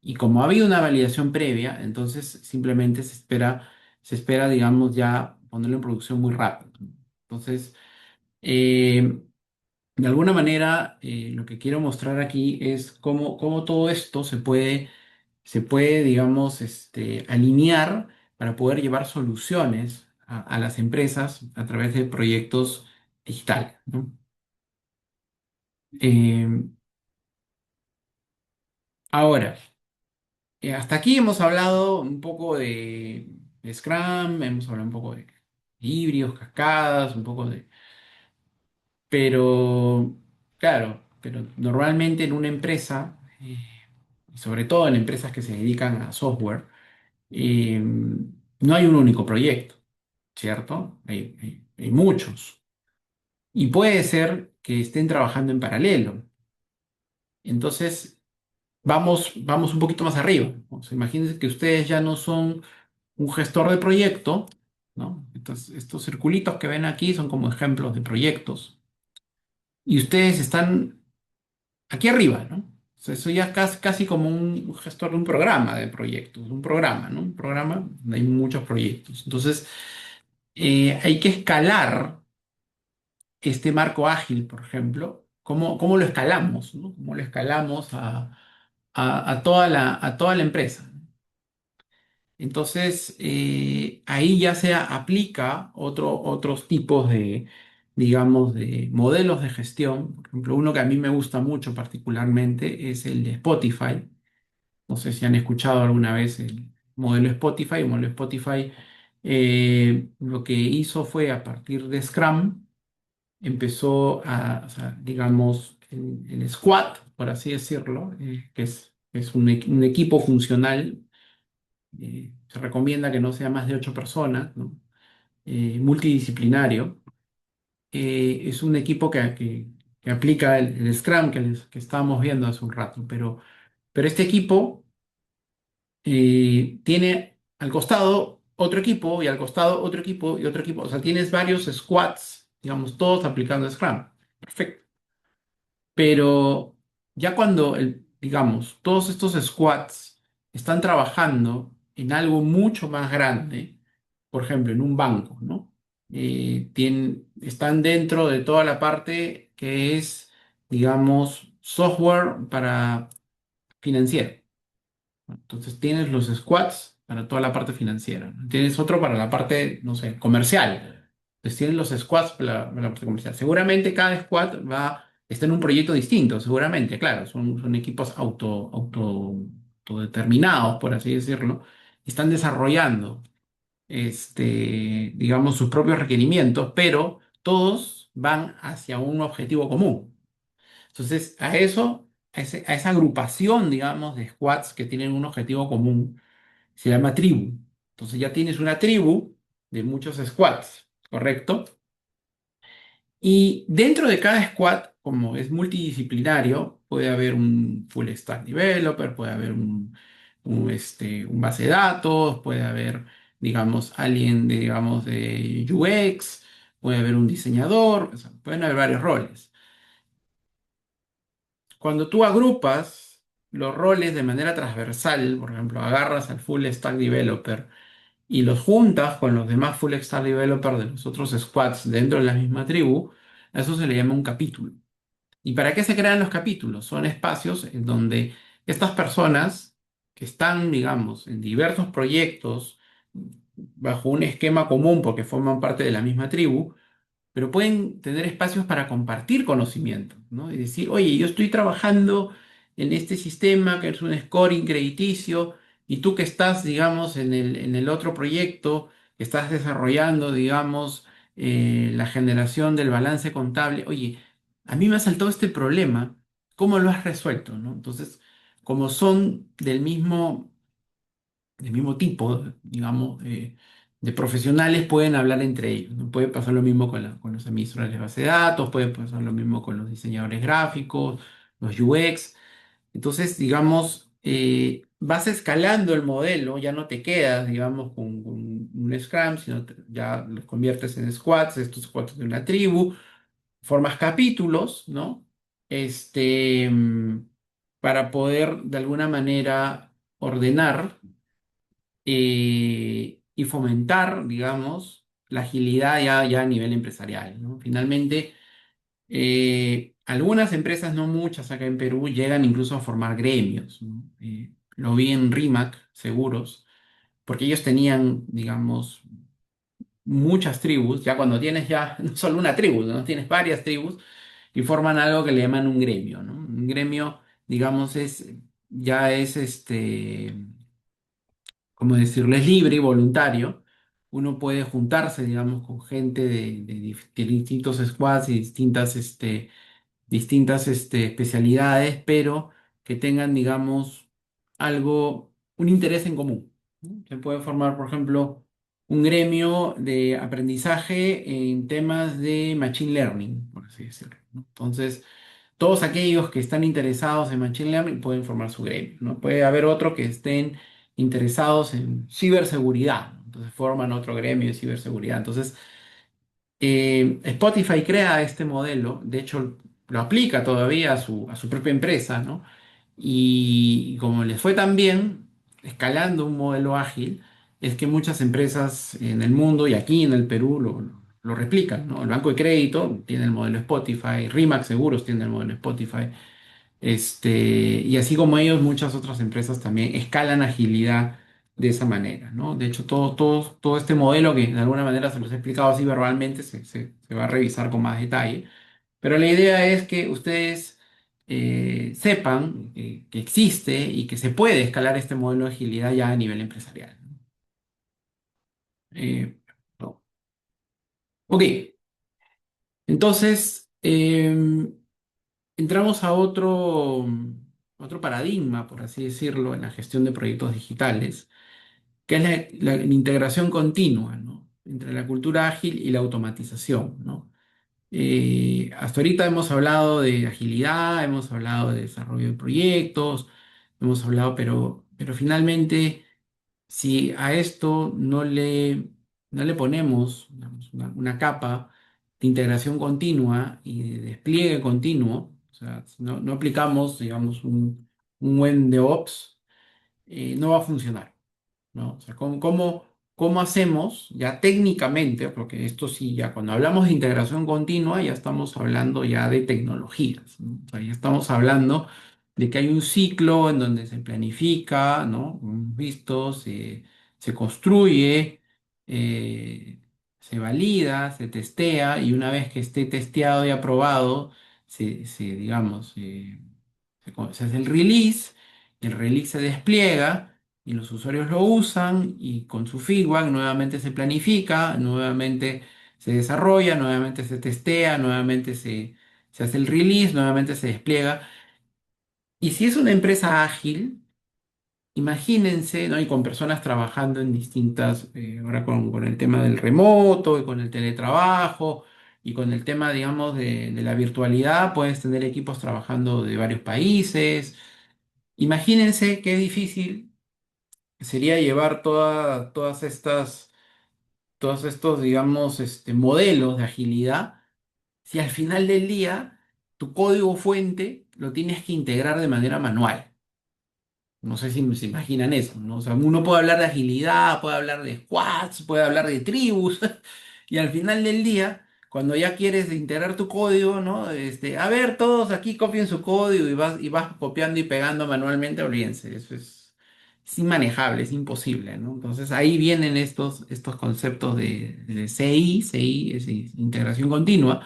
Y como ha habido una validación previa, entonces simplemente se espera, digamos, ya ponerlo en producción muy rápido. Entonces, eh, de alguna manera, lo que quiero mostrar aquí es cómo todo esto se puede, digamos, alinear para poder llevar soluciones a las empresas a través de proyectos digitales, ¿no? Eh, ahora, hasta aquí hemos hablado un poco de Scrum, hemos hablado un poco de híbridos, cascadas, un poco de... Pero, claro, pero normalmente en una empresa, y sobre todo en empresas que se dedican a software, no hay un único proyecto, ¿cierto? Hay muchos. Y puede ser que estén trabajando en paralelo. Entonces, vamos un poquito más arriba. O sea, imagínense que ustedes ya no son un gestor de proyecto, ¿no? Entonces, estos circulitos que ven aquí son como ejemplos de proyectos. Y ustedes están aquí arriba, ¿no? O sea, eso ya es casi como un gestor de un programa de proyectos, un programa, ¿no? Un programa donde hay muchos proyectos. Entonces, hay que escalar este marco ágil, por ejemplo. ¿Cómo lo escalamos, ¿no? ¿Cómo lo escalamos a toda la empresa? Entonces, ahí ya se aplica otros tipos de, digamos, de modelos de gestión. Por ejemplo, uno que a mí me gusta mucho particularmente es el de Spotify. No sé si han escuchado alguna vez el modelo Spotify. El modelo Spotify lo que hizo fue a partir de Scrum, empezó o sea, digamos, el squad, por así decirlo, que es un equipo funcional. Se recomienda que no sea más de 8 personas, ¿no? Multidisciplinario. Es un equipo que aplica el Scrum que estábamos viendo hace un rato, pero este equipo tiene al costado otro equipo y al costado otro equipo y otro equipo. O sea, tienes varios squads, digamos, todos aplicando Scrum. Perfecto. Pero ya cuando, digamos, todos estos squads están trabajando en algo mucho más grande, por ejemplo, en un banco, ¿no? Están dentro de toda la parte que es, digamos, software para financiero. Entonces tienes los squads para toda la parte financiera, ¿no? Tienes otro para la parte, no sé, comercial. Entonces tienes los squads para la parte comercial. Seguramente cada squad está en un proyecto distinto, seguramente, claro, son equipos autodeterminados, por así decirlo. Están desarrollando, digamos, sus propios requerimientos, pero todos van hacia un objetivo común. Entonces, a esa agrupación, digamos, de squads que tienen un objetivo común, se llama tribu. Entonces ya tienes una tribu de muchos squads, ¿correcto? Y dentro de cada squad, como es multidisciplinario, puede haber un full stack developer, puede haber un base de datos, puede haber, digamos, alguien de, digamos, de UX, puede haber un diseñador, o sea, pueden haber varios roles. Cuando tú agrupas los roles de manera transversal, por ejemplo, agarras al full stack developer y los juntas con los demás full stack developer de los otros squads dentro de la misma tribu, a eso se le llama un capítulo. ¿Y para qué se crean los capítulos? Son espacios en donde estas personas que están, digamos, en diversos proyectos bajo un esquema común porque forman parte de la misma tribu, pero pueden tener espacios para compartir conocimiento, ¿no? Y decir, oye, yo estoy trabajando en este sistema que es un scoring crediticio, y tú que estás, digamos, en el otro proyecto, que estás desarrollando, digamos, la generación del balance contable, oye, a mí me ha saltado este problema, ¿cómo lo has resuelto, no? Entonces, como son del mismo tipo, digamos, de profesionales pueden hablar entre ellos, ¿no? Puede pasar lo mismo con los administradores de base de datos, puede pasar lo mismo con los diseñadores gráficos, los UX. Entonces, digamos, vas escalando el modelo, ya no te quedas, digamos, con un Scrum, sino ya los conviertes en squads, estos squads de una tribu, formas capítulos, ¿no? Este, mm, para poder de alguna manera ordenar y fomentar, digamos, la agilidad ya a nivel empresarial, ¿no? Finalmente, algunas empresas, no muchas acá en Perú, llegan incluso a formar gremios, ¿no? Lo vi en Rimac Seguros, porque ellos tenían, digamos, muchas tribus, ya cuando tienes ya no solo una tribu, no tienes varias tribus y forman algo que le llaman un gremio, ¿no? Un gremio, digamos, ya es como decirlo, es libre y voluntario. Uno puede juntarse, digamos, con gente de distintos squads y distintas especialidades, pero que tengan, digamos, un interés en común, ¿no? Se puede formar, por ejemplo, un gremio de aprendizaje en temas de machine learning, por así decirlo, ¿no? Entonces, todos aquellos que están interesados en Machine Learning pueden formar su gremio, ¿no? Puede haber otro que estén interesados en ciberseguridad, ¿no? Entonces forman otro gremio de ciberseguridad. Entonces, Spotify crea este modelo. De hecho, lo aplica todavía a su propia empresa, ¿no? Y como les fue tan bien, escalando un modelo ágil, es que muchas empresas en el mundo y aquí en el Perú lo replican, ¿no? El Banco de Crédito tiene el modelo Spotify, RIMAX Seguros tiene el modelo Spotify, y así como ellos, muchas otras empresas también escalan agilidad de esa manera, ¿no? De hecho, todo este modelo que de alguna manera se los he explicado así verbalmente, se va a revisar con más detalle. Pero la idea es que ustedes sepan que existe y que se puede escalar este modelo de agilidad ya a nivel empresarial. No. Ok, entonces entramos a otro paradigma, por así decirlo, en la gestión de proyectos digitales, que es la integración continua, ¿no? Entre la cultura ágil y la automatización, ¿no? Hasta ahorita hemos hablado de agilidad, hemos hablado de desarrollo de proyectos, hemos hablado, pero finalmente, si a esto no le ponemos, digamos, una capa de integración continua y de despliegue continuo, o sea, si no aplicamos, digamos, un buen DevOps, no va a funcionar. ¿No? O sea, ¿cómo hacemos ya técnicamente? Porque esto sí, ya cuando hablamos de integración continua, ya estamos hablando ya de tecnologías, ¿no? O sea, ya estamos hablando de que hay un ciclo en donde se planifica, ¿no? Visto, se construye, se valida, se testea, y una vez que esté testeado y aprobado, digamos, se hace el release, y el release se despliega y los usuarios lo usan y con su feedback nuevamente se planifica, nuevamente se desarrolla, nuevamente se testea, nuevamente se hace el release, nuevamente se despliega. Y si es una empresa ágil, imagínense, ¿no? Y con personas trabajando en distintas, ahora con el tema del remoto y con el teletrabajo y con el tema, digamos, de la virtualidad, puedes tener equipos trabajando de varios países. Imagínense qué difícil sería llevar todos estos, digamos, modelos de agilidad, si al final del día tu código fuente lo tienes que integrar de manera manual. No sé si se imaginan eso, ¿no? O sea, uno puede hablar de agilidad, puede hablar de squads, puede hablar de tribus, y al final del día, cuando ya quieres integrar tu código, ¿no? A ver, todos aquí copien su código y vas copiando y pegando manualmente, olvídense, es inmanejable, es imposible, ¿no? Entonces ahí vienen estos conceptos de CI, es integración continua,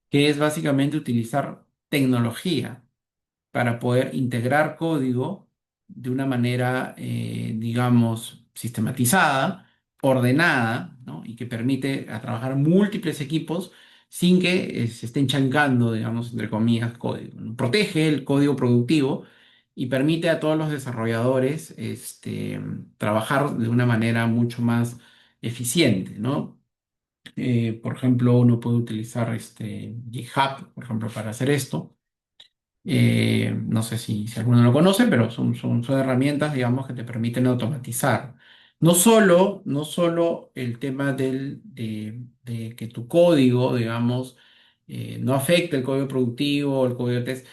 que es básicamente utilizar tecnología para poder integrar código de una manera, digamos, sistematizada, ordenada, ¿no? Y que permite a trabajar múltiples equipos sin que se estén chancando, digamos, entre comillas, código, ¿no? Protege el código productivo y permite a todos los desarrolladores trabajar de una manera mucho más eficiente, ¿no? Por ejemplo, uno puede utilizar GitHub, por ejemplo, para hacer esto. No sé si alguno lo conoce, pero son herramientas, digamos, que te permiten automatizar. No solo el tema de que tu código, digamos, no afecte el código productivo, el código de test,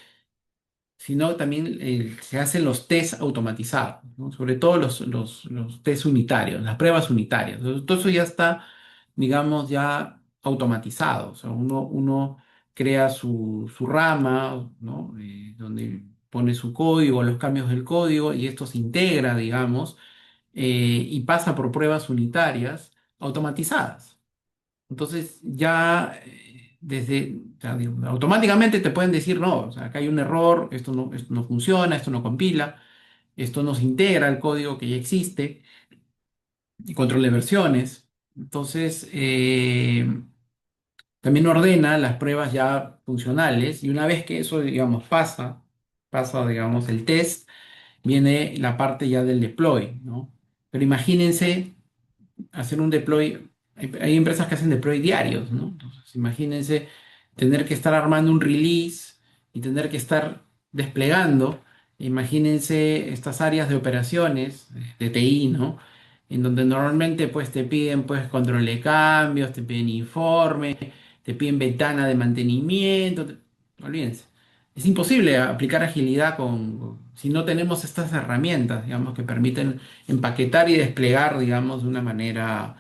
sino también se hacen los test automatizados, ¿no? Sobre todo los test unitarios, las pruebas unitarias. Entonces, todo eso ya está, digamos, ya automatizado. O sea, uno crea su rama, ¿no? Donde pone su código, los cambios del código, y esto se integra, digamos, y pasa por pruebas unitarias automatizadas. Entonces ya o sea, automáticamente te pueden decir, no, o sea, acá hay un error, esto no funciona, esto no compila, esto no se integra al código que ya existe, y control de versiones. Entonces, también ordena las pruebas ya funcionales, y una vez que eso, digamos, pasa, digamos, el test, viene la parte ya del deploy, ¿no? Pero imagínense hacer un deploy. Hay empresas que hacen deploy diarios, ¿no? Entonces, imagínense tener que estar armando un release y tener que estar desplegando. Imagínense estas áreas de operaciones de TI, ¿no? En donde normalmente pues te piden pues control de cambios, te piden informe, te piden ventana de mantenimiento. olvídense. Es imposible aplicar agilidad si no tenemos estas herramientas, digamos, que permiten empaquetar y desplegar, digamos, de una manera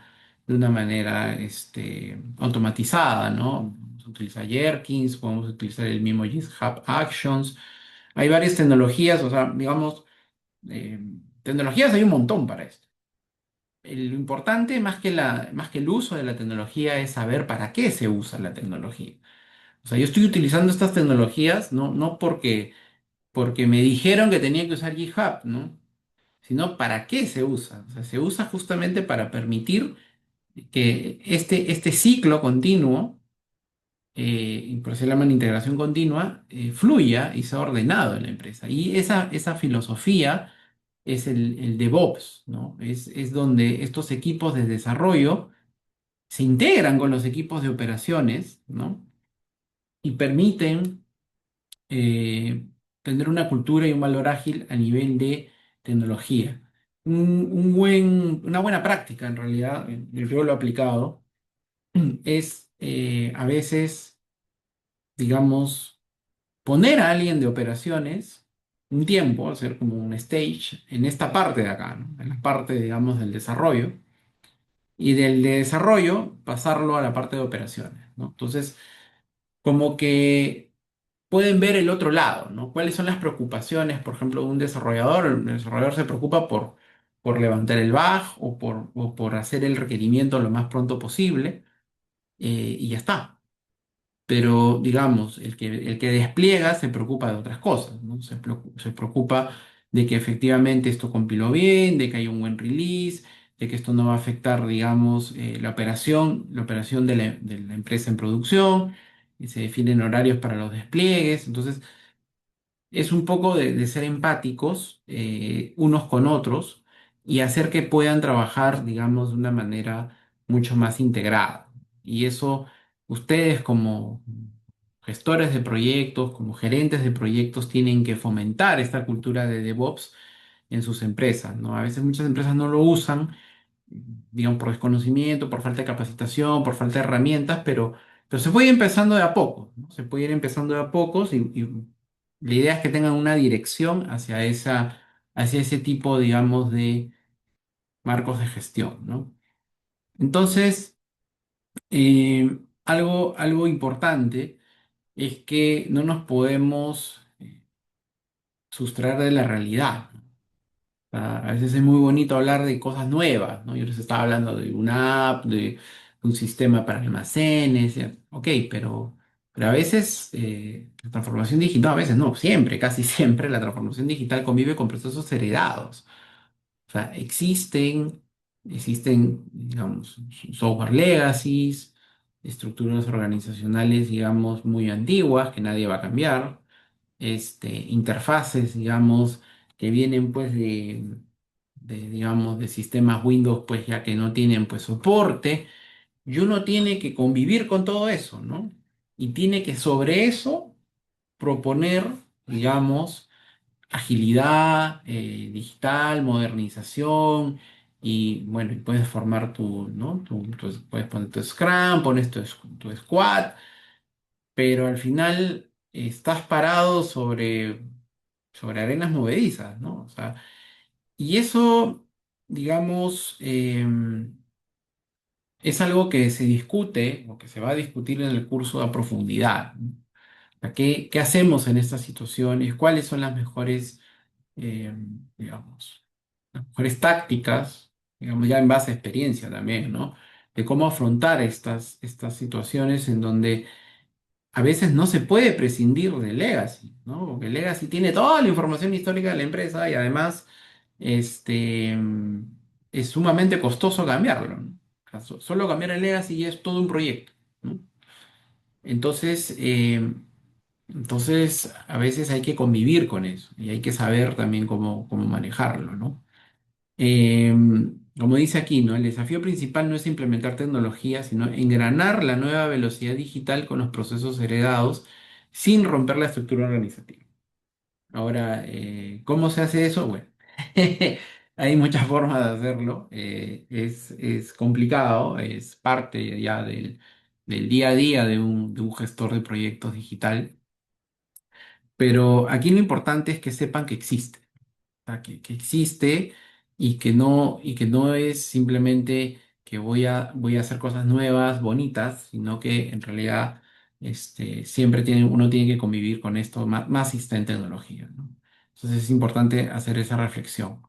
automatizada, ¿no? Podemos utilizar Jenkins, podemos utilizar el mismo GitHub Actions. Hay varias tecnologías, o sea, digamos, eh, tecnologías hay un montón para esto. Lo importante, más que el uso de la tecnología, es saber para qué se usa la tecnología. O sea, yo estoy utilizando estas tecnologías no porque me dijeron que tenía que usar GitHub, ¿no? Sino para qué se usa. O sea, se usa justamente para permitir que este ciclo continuo, y por eso se llama integración continua, fluya y sea ordenado en la empresa. Y esa filosofía es el DevOps, ¿no? Es donde estos equipos de desarrollo se integran con los equipos de operaciones, ¿no? Y permiten eh, tener una cultura y un valor ágil a nivel de tecnología. Una buena práctica, en realidad, yo lo he aplicado, es a veces, digamos, poner a alguien de operaciones un tiempo, hacer como un stage en esta parte de acá, ¿no? En la parte, digamos, del desarrollo, y del de desarrollo pasarlo a la parte de operaciones, ¿no? Entonces, como que pueden ver el otro lado, ¿no? ¿Cuáles son las preocupaciones, por ejemplo, de un desarrollador? El desarrollador se preocupa por levantar el bug o por hacer el requerimiento lo más pronto posible, y ya está. Pero, digamos, el que despliega se preocupa de otras cosas, ¿no? Se preocupa de que efectivamente esto compiló bien, de que hay un buen release, de que esto no va a afectar, digamos, la operación de la empresa en producción, y se definen horarios para los despliegues. Entonces, es un poco de ser empáticos unos con otros y hacer que puedan trabajar, digamos, de una manera mucho más integrada. Y eso, ustedes como gestores de proyectos, como gerentes de proyectos, tienen que fomentar esta cultura de DevOps en sus empresas, ¿no? A veces muchas empresas no lo usan, digamos, por desconocimiento, por falta de capacitación, por falta de herramientas, pero se puede ir empezando de a poco, ¿no? Se puede ir empezando de a pocos y la idea es que tengan una dirección hacia ese tipo, digamos, de marcos de gestión, ¿no? Entonces, algo importante es que no nos podemos sustraer de la realidad, ¿no? A veces es muy bonito hablar de cosas nuevas, ¿no? Yo les estaba hablando de una app, de un sistema para almacenes, ya. Ok, pero a veces la transformación digital, a veces no, siempre, casi siempre, la transformación digital convive con procesos heredados. O sea, existen, digamos, software legacies, estructuras organizacionales, digamos, muy antiguas que nadie va a cambiar, interfaces, digamos, que vienen pues digamos, de sistemas Windows, pues ya que no tienen pues soporte, y uno tiene que convivir con todo eso, ¿no? Y tiene que sobre eso proponer, digamos, agilidad digital, modernización, y bueno, y puedes formar ¿no? Puedes poner tu Scrum, pones tu Squad, pero al final estás parado sobre arenas movedizas, ¿no? O sea, y eso, digamos, es algo que se discute o que se va a discutir en el curso a profundidad, ¿no? O sea, ¿qué hacemos en estas situaciones? ¿Cuáles son las mejores, eh, digamos, las mejores tácticas, digamos, ya en base a experiencia también, ¿no? De cómo afrontar estas situaciones en donde a veces no se puede prescindir de Legacy, ¿no? Porque Legacy tiene toda la información histórica de la empresa y además este, es sumamente costoso cambiarlo, ¿no? O sea, solo cambiar el Legacy ya es todo un proyecto, ¿no? Entonces, a veces hay que convivir con eso y hay que saber también cómo manejarlo, ¿no? Eh, Como dice aquí, ¿no? El desafío principal no es implementar tecnología, sino engranar la nueva velocidad digital con los procesos heredados sin romper la estructura organizativa. Ahora, ¿cómo se hace eso? Bueno, hay muchas formas de hacerlo. Es complicado, es parte ya del día a día de un gestor de proyectos digital. pero aquí lo importante es que sepan que existe, o sea, que existe y que no es simplemente que voy a hacer cosas nuevas, bonitas, sino que en realidad siempre uno tiene que convivir con esto, más si está en tecnología, ¿no? Entonces es importante hacer esa reflexión.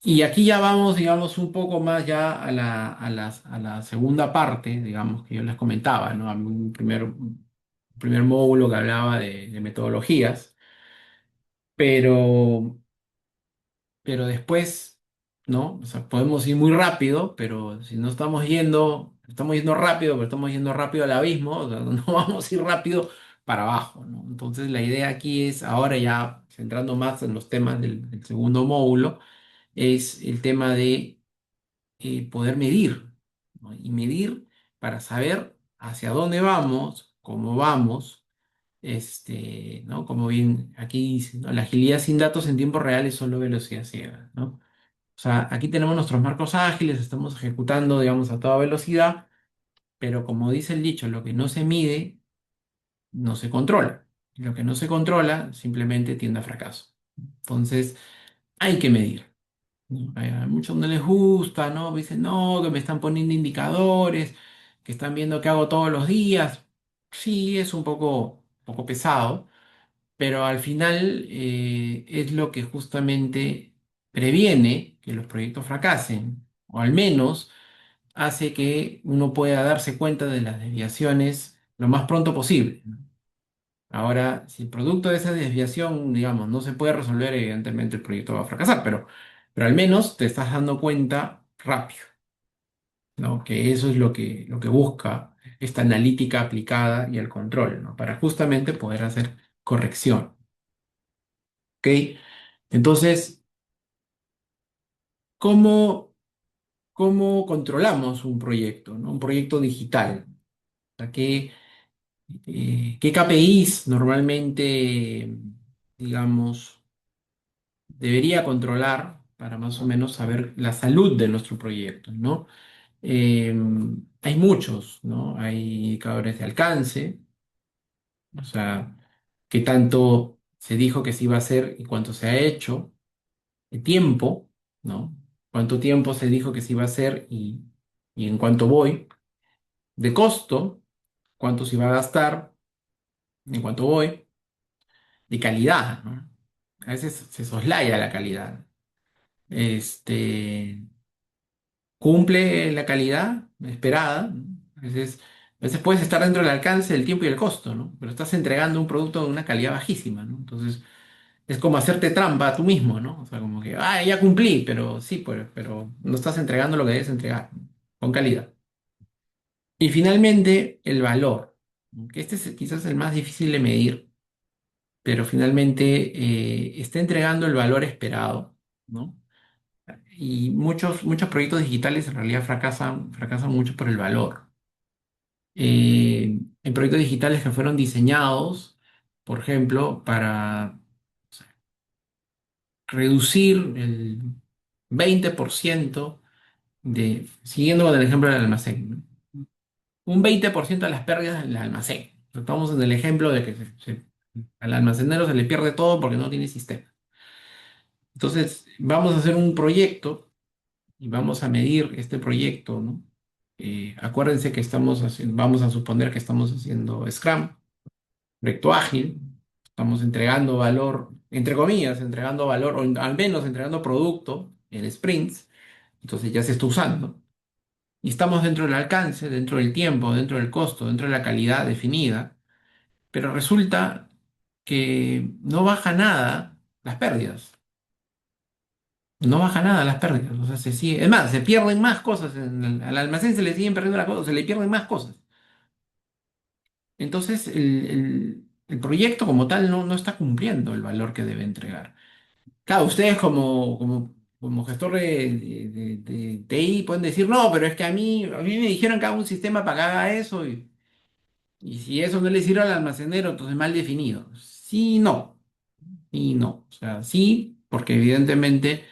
Y aquí ya vamos, digamos, un poco más ya a la segunda parte, digamos, que yo les comentaba, ¿no? A mí un primer módulo que hablaba de metodologías, pero, pero después, ¿no? O sea, podemos ir muy rápido, pero si no estamos yendo rápido, pero estamos yendo rápido al abismo, o sea, no vamos a ir rápido para abajo, ¿no? Entonces la idea aquí es, ahora ya centrando más en los temas del segundo módulo, es el tema de poder medir, ¿no? Y medir para saber hacia dónde vamos, cómo vamos, ¿no? Como bien aquí dice, ¿no? La agilidad sin datos en tiempo real es solo velocidad ciega, ¿no? O sea, aquí tenemos nuestros marcos ágiles, estamos ejecutando, digamos, a toda velocidad, pero como dice el dicho, lo que no se mide no se controla. Lo que no se controla simplemente tiende a fracaso. Entonces, hay que medir. ¿No? A muchos no les gusta, ¿no? Dicen, no, que me están poniendo indicadores, que están viendo qué hago todos los días. Sí, es poco pesado, pero al final es lo que justamente previene que los proyectos fracasen, o al menos hace que uno pueda darse cuenta de las desviaciones lo más pronto posible, ¿no? Ahora, si el producto de esa desviación, digamos, no se puede resolver, evidentemente el proyecto va a fracasar, pero al menos te estás dando cuenta rápido, ¿no? Que eso es lo que busca esta analítica aplicada y el control, ¿no? Para justamente poder hacer corrección, ¿ok? Entonces, ¿cómo, cómo controlamos un proyecto, ¿no? Un proyecto digital. O sea, ¿qué KPIs normalmente, digamos, debería controlar para más o menos saber la salud de nuestro proyecto, ¿no? Eh, Hay muchos, ¿no? Hay indicadores de alcance, o sea, qué tanto se dijo que se iba a hacer y cuánto se ha hecho, de tiempo, ¿no? Cuánto tiempo se dijo que se iba a hacer y en cuánto voy, de costo, cuánto se iba a gastar, en cuánto voy, de calidad, ¿no? A veces se soslaya la calidad. Este, cumple la calidad esperada, ¿no? A veces puedes estar dentro del alcance del tiempo y el costo, ¿no? Pero estás entregando un producto de una calidad bajísima, ¿no? Entonces, es como hacerte trampa a tú mismo, ¿no? O sea, como que, ah, ya cumplí, pero sí, pues, pero no estás entregando lo que debes entregar, ¿no? Con calidad. Y finalmente, el valor, ¿no? Que este es quizás el más difícil de medir, pero finalmente está entregando el valor esperado, ¿no? Y muchos proyectos digitales en realidad fracasan mucho por el valor. En proyectos digitales que fueron diseñados, por ejemplo, para reducir el 20% siguiendo con el ejemplo del almacén, ¿no? Un 20% de las pérdidas del almacén. Estamos en el ejemplo de que al almacenero se le pierde todo porque no tiene sistema. Entonces, vamos a hacer un proyecto y vamos a medir este proyecto, ¿no? Acuérdense que vamos a suponer que estamos haciendo Scrum, proyecto ágil, estamos entregando valor, entre comillas, entregando valor, o al menos entregando producto en sprints, entonces ya se está usando. Y estamos dentro del alcance, dentro del tiempo, dentro del costo, dentro de la calidad definida, pero resulta que no baja nada las pérdidas. No baja nada las pérdidas. O sea, es más, se pierden más cosas. Al almacén se le siguen perdiendo las cosas, se le pierden más cosas. Entonces, el proyecto como tal no está cumpliendo el valor que debe entregar. Claro, ustedes como gestor de TI pueden decir, no, pero es que a mí me dijeron que haga un sistema para que haga eso y si eso no le sirve al almacenero, entonces mal definido. Sí, no, y no. O sea, sí, porque evidentemente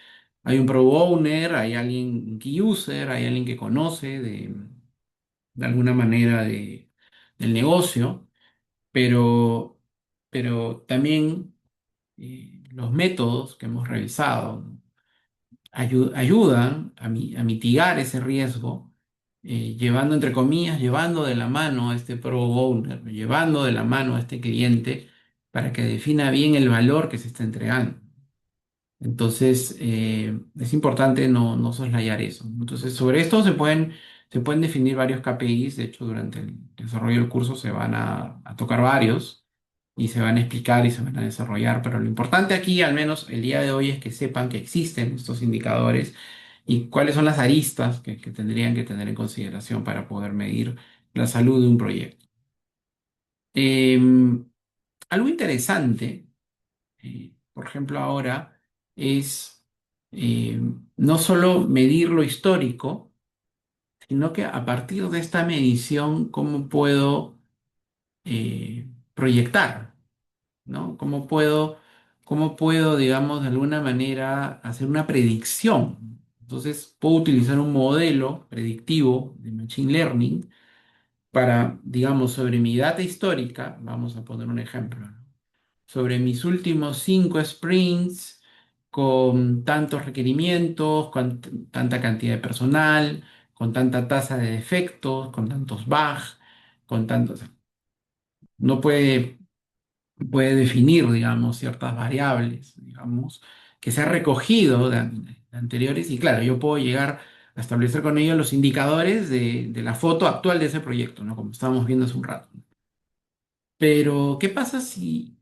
hay un product owner, hay alguien, un key user, hay alguien que conoce de alguna manera del negocio, pero pero también los métodos que hemos revisado, ¿no? Ayudan a mitigar ese riesgo, llevando, entre comillas, llevando de la mano a este pro owner, llevando de la mano a este cliente para que defina bien el valor que se está entregando. Entonces, es importante no soslayar eso. Entonces, sobre esto se pueden definir varios KPIs. De hecho, durante el desarrollo del curso se van a tocar varios y se van a explicar y se van a desarrollar. Pero lo importante aquí, al menos el día de hoy, es que sepan que existen estos indicadores y cuáles son las aristas que tendrían que tener en consideración para poder medir la salud de un proyecto. Em, Algo interesante, por ejemplo, ahora es eh, no solo medir lo histórico, sino que a partir de esta medición, cómo puedo proyectar, ¿no? Cómo puedo, digamos, de alguna manera hacer una predicción. Entonces, puedo utilizar un modelo predictivo de Machine Learning para, digamos, sobre mi data histórica, vamos a poner un ejemplo, ¿no? Sobre mis últimos 5 sprints, con tantos requerimientos, con tanta cantidad de personal, con tanta tasa de defectos, con tantos bugs, con tantos... No puede definir, digamos, ciertas variables, digamos, que se ha recogido de anteriores y claro, yo puedo llegar a establecer con ellos los indicadores de la foto actual de ese proyecto, ¿no? Como estábamos viendo hace un rato. Pero, ¿qué pasa si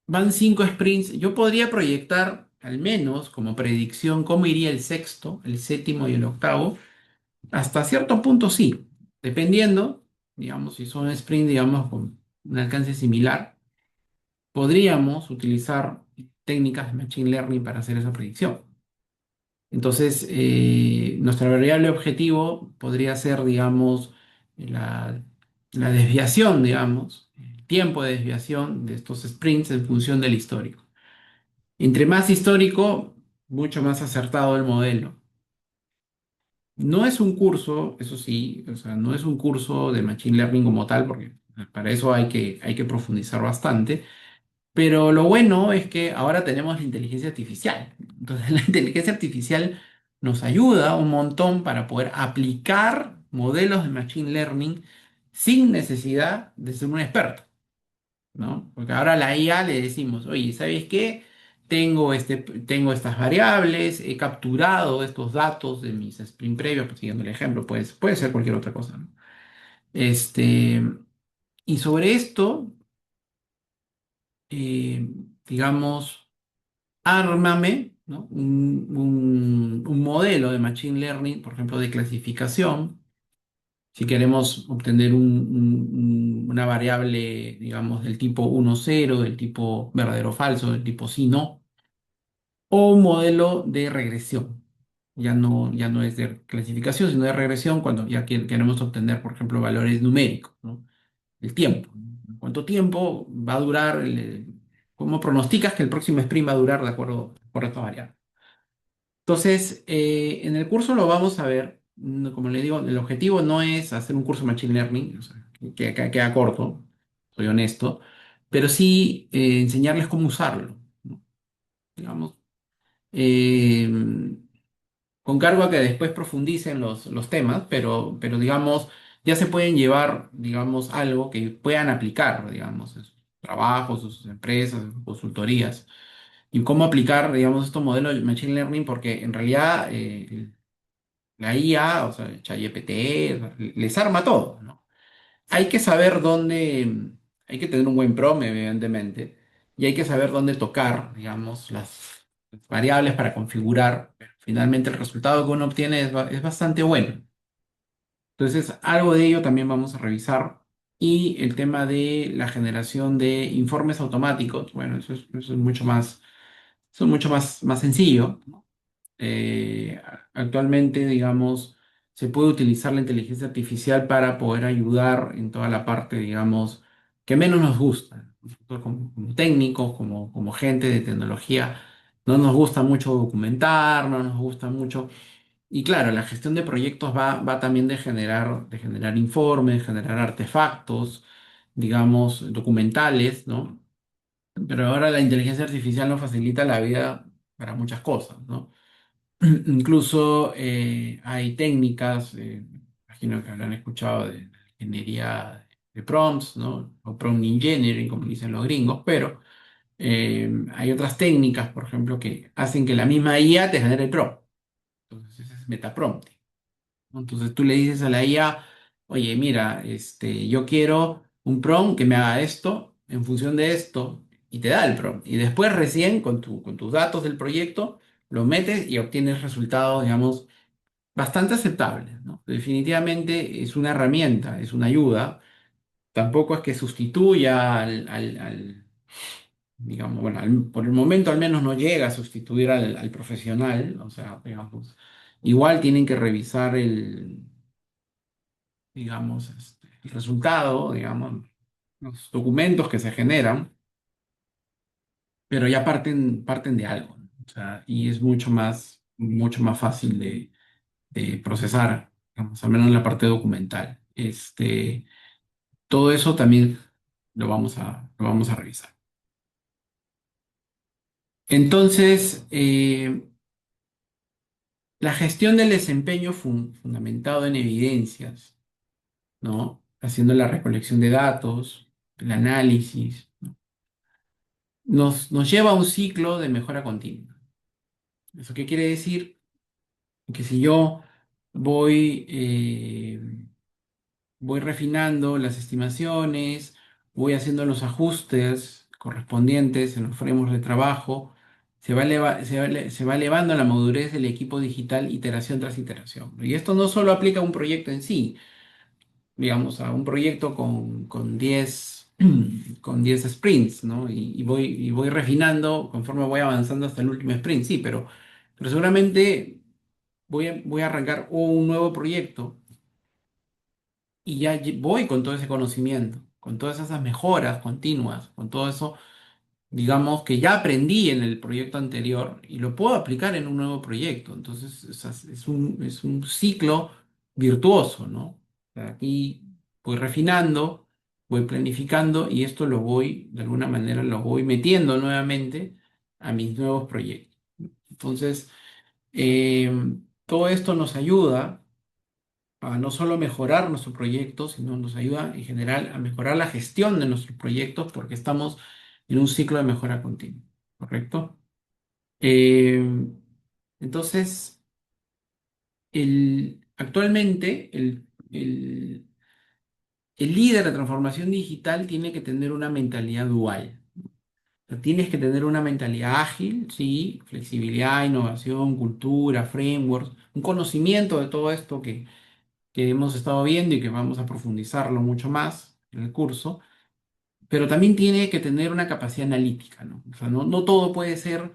van 5 sprints? Yo podría proyectar, al menos como predicción, cómo iría el sexto, el séptimo y el octavo. Hasta cierto punto sí, dependiendo, digamos, si son sprints, digamos, con un alcance similar, podríamos utilizar técnicas de Machine Learning para hacer esa predicción. Entonces, nuestra variable objetivo podría ser, digamos, la, la desviación, digamos, el tiempo de desviación de estos sprints en función del histórico. Entre más histórico, mucho más acertado el modelo. No es un curso, eso sí, o sea, no es un curso de Machine Learning como tal, porque para eso hay que profundizar bastante. Pero lo bueno es que ahora tenemos la inteligencia artificial. Entonces, la inteligencia artificial nos ayuda un montón para poder aplicar modelos de machine learning sin necesidad de ser un experto, ¿no? Porque ahora a la IA le decimos, oye, ¿sabes qué? Tengo estas variables, he capturado estos datos de mis sprint previos, pues, siguiendo el ejemplo, puede ser cualquier otra cosa, ¿no? Este, y sobre esto, eh, digamos, ármame, ¿no? Un modelo de Machine Learning, por ejemplo, de clasificación, si queremos obtener una variable, digamos, del tipo 1-0, del tipo verdadero o falso, del tipo sí, no, o un modelo de regresión. Ya no es de clasificación, sino de regresión cuando ya queremos obtener, por ejemplo, valores numéricos, ¿no? El tiempo, ¿no? ¿Cuánto tiempo va a durar? ¿Cómo pronosticas que el próximo sprint va a durar de acuerdo a esta variable? Entonces, en el curso lo vamos a ver. Como le digo, el objetivo no es hacer un curso de Machine Learning, o sea, que queda corto, soy honesto, pero sí enseñarles cómo usarlo, ¿no? Digamos, eh, con cargo a que después profundicen los temas, pero digamos, ya se pueden llevar, digamos, algo que puedan aplicar, digamos, en sus trabajos, en sus empresas, en sus consultorías y cómo aplicar, digamos, estos modelos de Machine Learning, porque en realidad la IA, o sea, ChatGPT, les arma todo, ¿no? Hay que saber dónde, hay que tener un buen prompt, evidentemente, y hay que saber dónde tocar, digamos, las variables para configurar. Pero finalmente el resultado que uno obtiene es bastante bueno. Entonces, algo de ello también vamos a revisar. Y el tema de la generación de informes automáticos, bueno, eso es mucho más, eso es mucho más sencillo. Actualmente, digamos, se puede utilizar la inteligencia artificial para poder ayudar en toda la parte, digamos, que menos nos gusta. Nosotros como técnicos, como gente de tecnología, no nos gusta mucho documentar, no nos gusta mucho. Y claro, la gestión de proyectos va también de generar informes, generar artefactos, digamos, documentales, ¿no? Pero ahora la inteligencia artificial nos facilita la vida para muchas cosas, ¿no? Incluso hay técnicas, imagino que habrán escuchado de ingeniería de prompts, ¿no? O prompt engineering, como dicen los gringos, pero hay otras técnicas, por ejemplo, que hacen que la misma IA te genere el prompt. Entonces, ese es metaprompting, ¿no? Entonces tú le dices a la IA, oye, mira, yo quiero un prompt que me haga esto en función de esto, y te da el prompt. Y después recién, con tus datos del proyecto, lo metes y obtienes resultados, digamos, bastante aceptables, ¿no? Definitivamente es una herramienta, es una ayuda. Tampoco es que sustituya digamos, bueno, por el momento al menos no llega a sustituir al profesional, o sea, digamos, igual tienen que revisar digamos, el resultado, digamos, los documentos que se generan, pero ya parten de algo, ¿no? O sea, y es mucho más fácil de procesar, digamos, al menos en la parte documental. Todo eso también lo vamos a revisar. Entonces, la gestión del desempeño fundamentado en evidencias, ¿no? Haciendo la recolección de datos, el análisis, ¿no? Nos lleva a un ciclo de mejora continua. ¿Eso qué quiere decir? Que si yo voy, voy refinando las estimaciones, voy haciendo los ajustes correspondientes en los frameworks de trabajo, se va elevando la madurez del equipo digital iteración tras iteración. Y esto no solo aplica a un proyecto en sí, digamos, a un proyecto con 10 con 10 sprints, ¿no? Y voy refinando conforme voy avanzando hasta el último sprint, sí, pero seguramente voy a arrancar un nuevo proyecto y ya voy con todo ese conocimiento, con todas esas mejoras continuas, con todo eso, digamos, que ya aprendí en el proyecto anterior y lo puedo aplicar en un nuevo proyecto. Entonces, es un ciclo virtuoso, ¿no? O sea, aquí voy refinando, voy planificando y esto lo voy, de alguna manera, lo voy metiendo nuevamente a mis nuevos proyectos. Entonces, eh, todo esto nos ayuda a no solo mejorar nuestro proyecto, sino nos ayuda en general a mejorar la gestión de nuestros proyectos porque estamos en un ciclo de mejora continua, ¿correcto? Eh, entonces, actualmente el líder de transformación digital tiene que tener una mentalidad dual. O sea, tienes que tener una mentalidad ágil, sí, flexibilidad, innovación, cultura, frameworks, un conocimiento de todo esto que hemos estado viendo y que vamos a profundizarlo mucho más en el curso, pero también tiene que tener una capacidad analítica, ¿no? O sea, no todo puede ser,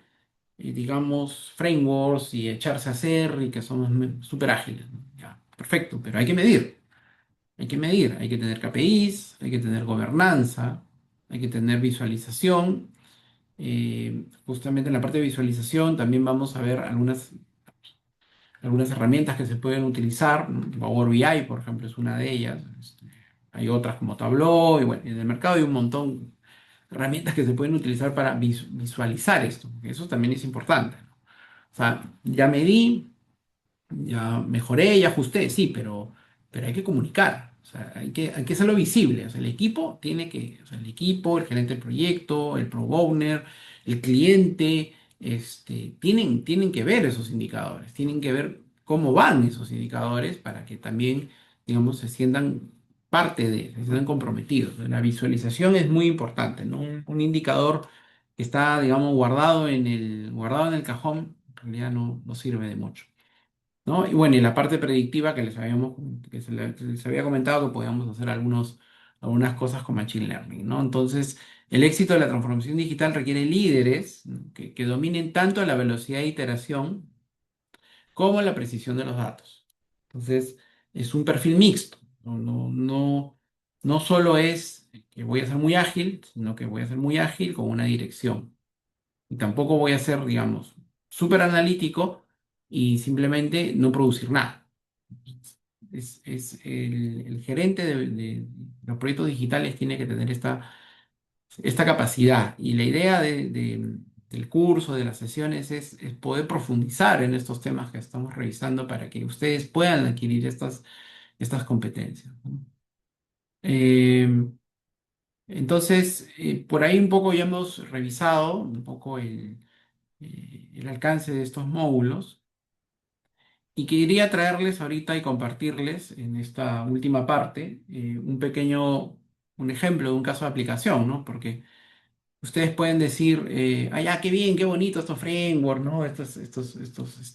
digamos, frameworks y echarse a hacer y que somos súper ágiles, ¿no? Ya, perfecto, pero hay que tener KPIs, hay que tener gobernanza, hay que tener visualización. Justamente en la parte de visualización también vamos a ver algunas herramientas que se pueden utilizar, ¿no? Power BI, por ejemplo, es una de ellas. Hay otras como Tableau, y bueno, en el mercado hay un montón de herramientas que se pueden utilizar para visualizar esto, porque eso también es importante, ¿no? O sea, ya medí, ya mejoré, ya ajusté, sí, pero hay que comunicar, o sea, hay que hacerlo visible. O sea, el equipo tiene que, o sea, el equipo, el gerente del proyecto, el pro owner, el cliente, tienen que ver esos indicadores, tienen que ver cómo van esos indicadores para que también, digamos, se sientan se sientan comprometidos. La visualización es muy importante, ¿no? Un indicador que está, digamos, guardado en el cajón, en realidad no sirve de mucho, ¿no? Y bueno, y la parte predictiva que les había comentado que podíamos hacer algunas cosas con Machine Learning, ¿no? Entonces, el éxito de la transformación digital requiere líderes, ¿no? Que dominen tanto la velocidad de iteración como la precisión de los datos. Entonces, es un perfil mixto, no solo es que voy a ser muy ágil, sino que voy a ser muy ágil con una dirección. Y tampoco voy a ser, digamos, súper analítico y simplemente no producir nada. Es el gerente de los proyectos digitales tiene que tener esta capacidad. Y la idea del curso, de las sesiones, es poder profundizar en estos temas que estamos revisando para que ustedes puedan adquirir estas competencias, ¿no? Eh, entonces, por ahí un poco ya hemos revisado un poco el alcance de estos módulos y quería traerles ahorita y compartirles en esta última parte un ejemplo de un caso de aplicación, ¿no? Porque ustedes pueden decir, ya, qué bien, qué bonito estos frameworks, ¿no? Estos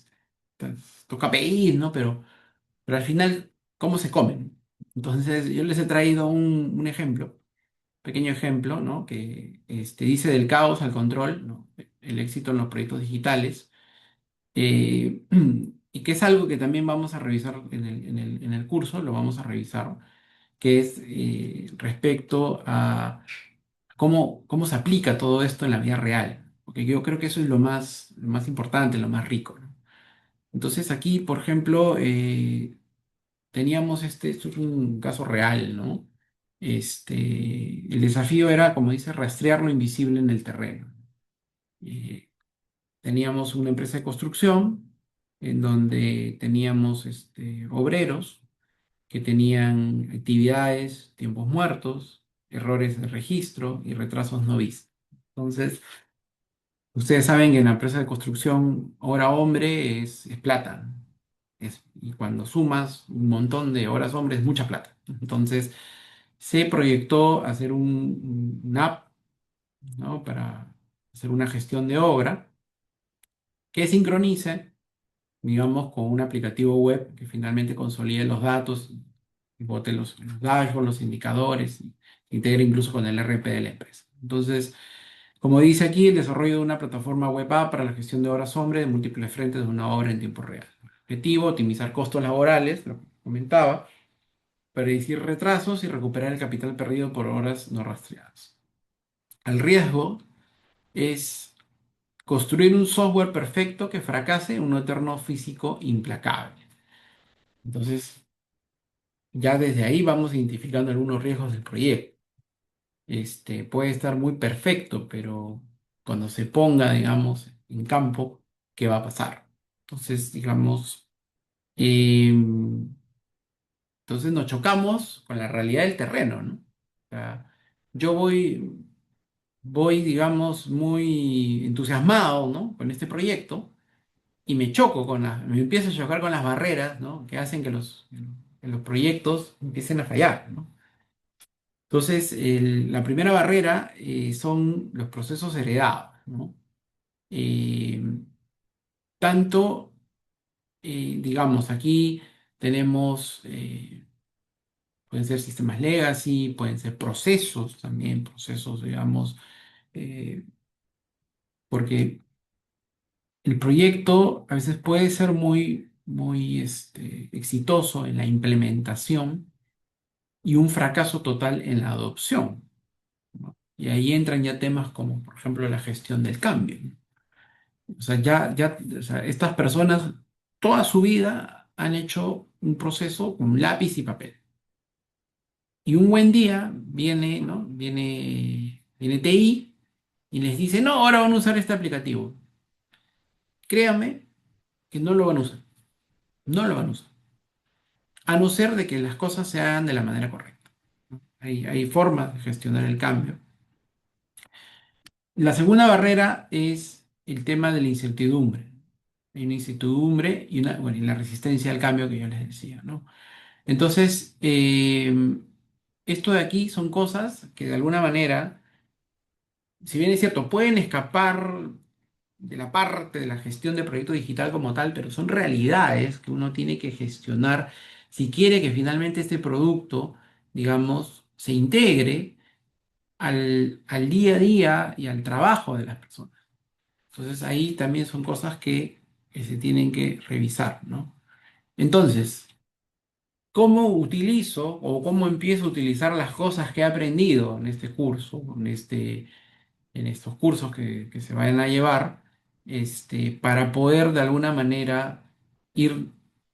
KPIs, ¿no? Pero al final, ¿cómo se comen? Entonces, yo les he traído un ejemplo, pequeño ejemplo, ¿no? Que dice del caos al control, ¿no? El éxito en los proyectos digitales, eh, y que es algo que también vamos a revisar en el curso, lo vamos a revisar, que es respecto a cómo se aplica todo esto en la vida real, porque yo creo que eso es lo más importante, lo más rico, ¿no? Entonces aquí, por ejemplo, teníamos esto es un caso real, ¿no? El desafío era, como dice, rastrear lo invisible en el terreno. Eh, Teníamos una empresa de construcción en donde teníamos obreros que tenían actividades, tiempos muertos, errores de registro y retrasos no vistos. Entonces, ustedes saben que en la empresa de construcción, hora hombre es plata. Y cuando sumas un montón de horas hombre es mucha plata. Entonces, se proyectó hacer una app, ¿no? Para hacer una gestión de obra que sincronice, digamos, con un aplicativo web que finalmente consolide los datos y bote los dashboards, los indicadores, y integre incluso con el RP de la empresa. Entonces, como dice aquí, el desarrollo de una plataforma web app para la gestión de horas hombre de múltiples frentes de una obra en tiempo real. Objetivo, optimizar costos laborales, lo que comentaba, predecir retrasos y recuperar el capital perdido por horas no rastreadas. El riesgo es construir un software perfecto que fracase en un eterno físico implacable. Entonces, ya desde ahí vamos identificando algunos riesgos del proyecto. Puede estar muy perfecto, pero cuando se ponga, digamos, en campo, ¿qué va a pasar? Entonces, digamos, entonces nos chocamos con la realidad del terreno, ¿no? O sea, yo voy, digamos, muy entusiasmado, ¿no? Con este proyecto y me empiezo a chocar con las barreras, ¿no? Que hacen que los proyectos empiecen a fallar, ¿no? Entonces, la primera barrera son los procesos heredados, ¿no? Eh, Tanto, digamos, aquí tenemos, pueden ser sistemas legacy, pueden ser procesos también, procesos, digamos, eh, porque el proyecto a veces puede ser muy, muy exitoso en la implementación y un fracaso total en la adopción, ¿no? Y ahí entran ya temas como, por ejemplo, la gestión del cambio, ¿no? O sea, o sea, estas personas toda su vida han hecho un proceso con lápiz y papel. Y un buen día viene, ¿no? Viene TI y les dice, no, ahora van a usar este aplicativo. Créanme que no lo van a usar. No lo van a usar. A no ser de que las cosas se hagan de la manera correcta, ¿no? Hay formas de gestionar el cambio. La segunda barrera es el tema de la incertidumbre. Hay una incertidumbre bueno, y la resistencia al cambio que yo les decía, ¿no? Entonces, esto de aquí son cosas que de alguna manera, si bien es cierto, pueden escapar de la parte de la gestión de proyecto digital como tal, pero son realidades que uno tiene que gestionar si quiere que finalmente este producto, digamos, se integre al día a día y al trabajo de las personas. Entonces ahí también son cosas que se tienen que revisar, ¿no? Entonces, ¿cómo utilizo o cómo empiezo a utilizar las cosas que he aprendido en este curso, en estos cursos que se vayan a llevar, para poder de alguna manera ir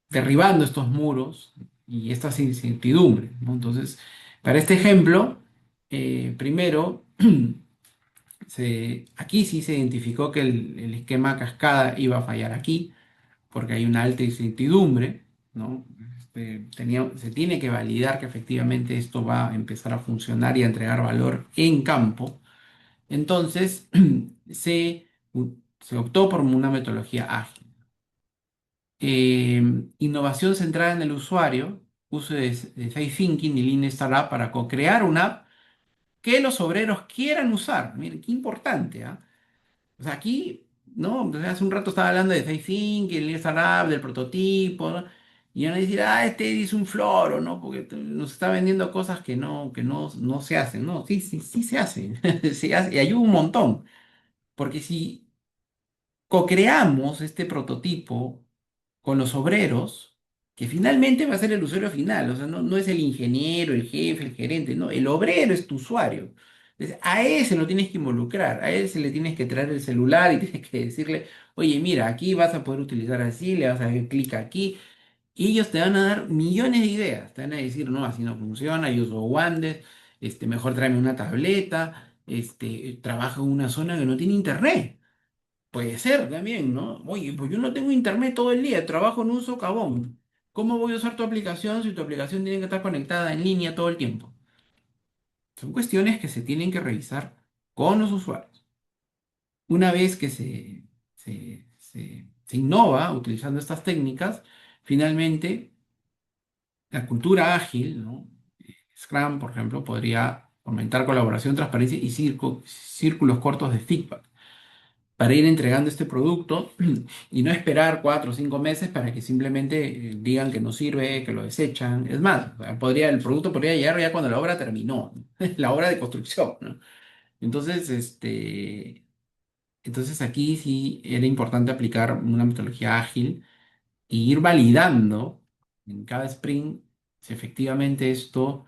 derribando estos muros y estas incertidumbres, ¿no? Entonces, para este ejemplo, primero aquí sí se identificó que el esquema cascada iba a fallar aquí, porque hay una alta incertidumbre, ¿no? Se tiene que validar que efectivamente esto va a empezar a funcionar y a entregar valor en campo. Entonces, se, se optó por una metodología ágil. Innovación centrada en el usuario, uso de Design Thinking y Lean Startup para co-crear una app que los obreros quieran usar. Miren, qué importante, ¿ah? O sea, aquí, ¿no? O sea, hace un rato estaba hablando de Design Thinking, Lean Startup, del prototipo, ¿no? Y van a decir, este es un floro, ¿no? Porque nos está vendiendo cosas que no se hacen, ¿no? Sí, sí, sí se hacen, se hace, y ayuda un montón. Porque si co-creamos este prototipo con los obreros, que finalmente va a ser el usuario final, o sea, no es el ingeniero, el jefe, el gerente, no, el obrero es tu usuario. Entonces, a ese lo tienes que involucrar, a él se le tienes que traer el celular y tienes que decirle, oye, mira, aquí vas a poder utilizar así, le vas a dar clic aquí, y ellos te van a dar millones de ideas, te van a decir, no, así no funciona, yo uso Wandex, mejor tráeme una tableta, trabaja en una zona que no tiene internet. Puede ser también, ¿no? Oye, pues yo no tengo internet todo el día, trabajo en un socavón. ¿Cómo voy a usar tu aplicación si tu aplicación tiene que estar conectada en línea todo el tiempo? Son cuestiones que se tienen que revisar con los usuarios. Una vez que se innova utilizando estas técnicas, finalmente la cultura ágil, ¿no? Scrum, por ejemplo, podría aumentar colaboración, transparencia y círculos cortos de feedback para ir entregando este producto y no esperar 4 o 5 meses para que simplemente digan que no sirve, que lo desechan. Es más, o sea, el producto podría llegar ya cuando la obra terminó, ¿no? La obra de construcción, ¿no? Entonces, entonces aquí sí era importante aplicar una metodología ágil y ir validando en cada sprint si efectivamente esto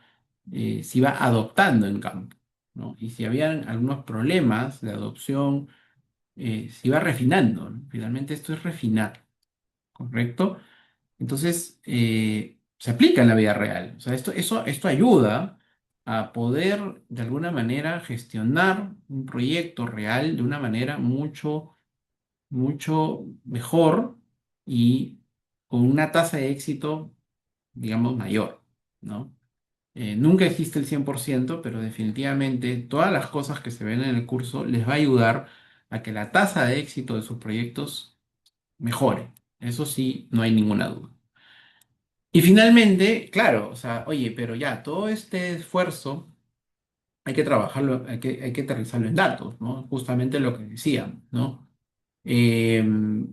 se iba adoptando en campo, ¿no? Y si habían algunos problemas de adopción se iba refinando, ¿no? Finalmente esto es refinar, ¿correcto? Entonces, se aplica en la vida real. O sea, esto ayuda a poder, de alguna manera, gestionar un proyecto real de una manera mucho, mucho mejor y con una tasa de éxito, digamos, mayor, ¿no? Nunca existe el 100%, pero definitivamente todas las cosas que se ven en el curso les va a ayudar a que la tasa de éxito de sus proyectos mejore. Eso sí, no hay ninguna duda. Y finalmente, claro, o sea, oye, pero ya, todo este esfuerzo hay que trabajarlo, hay que aterrizarlo en datos, ¿no? Justamente lo que decían, ¿no? Eh,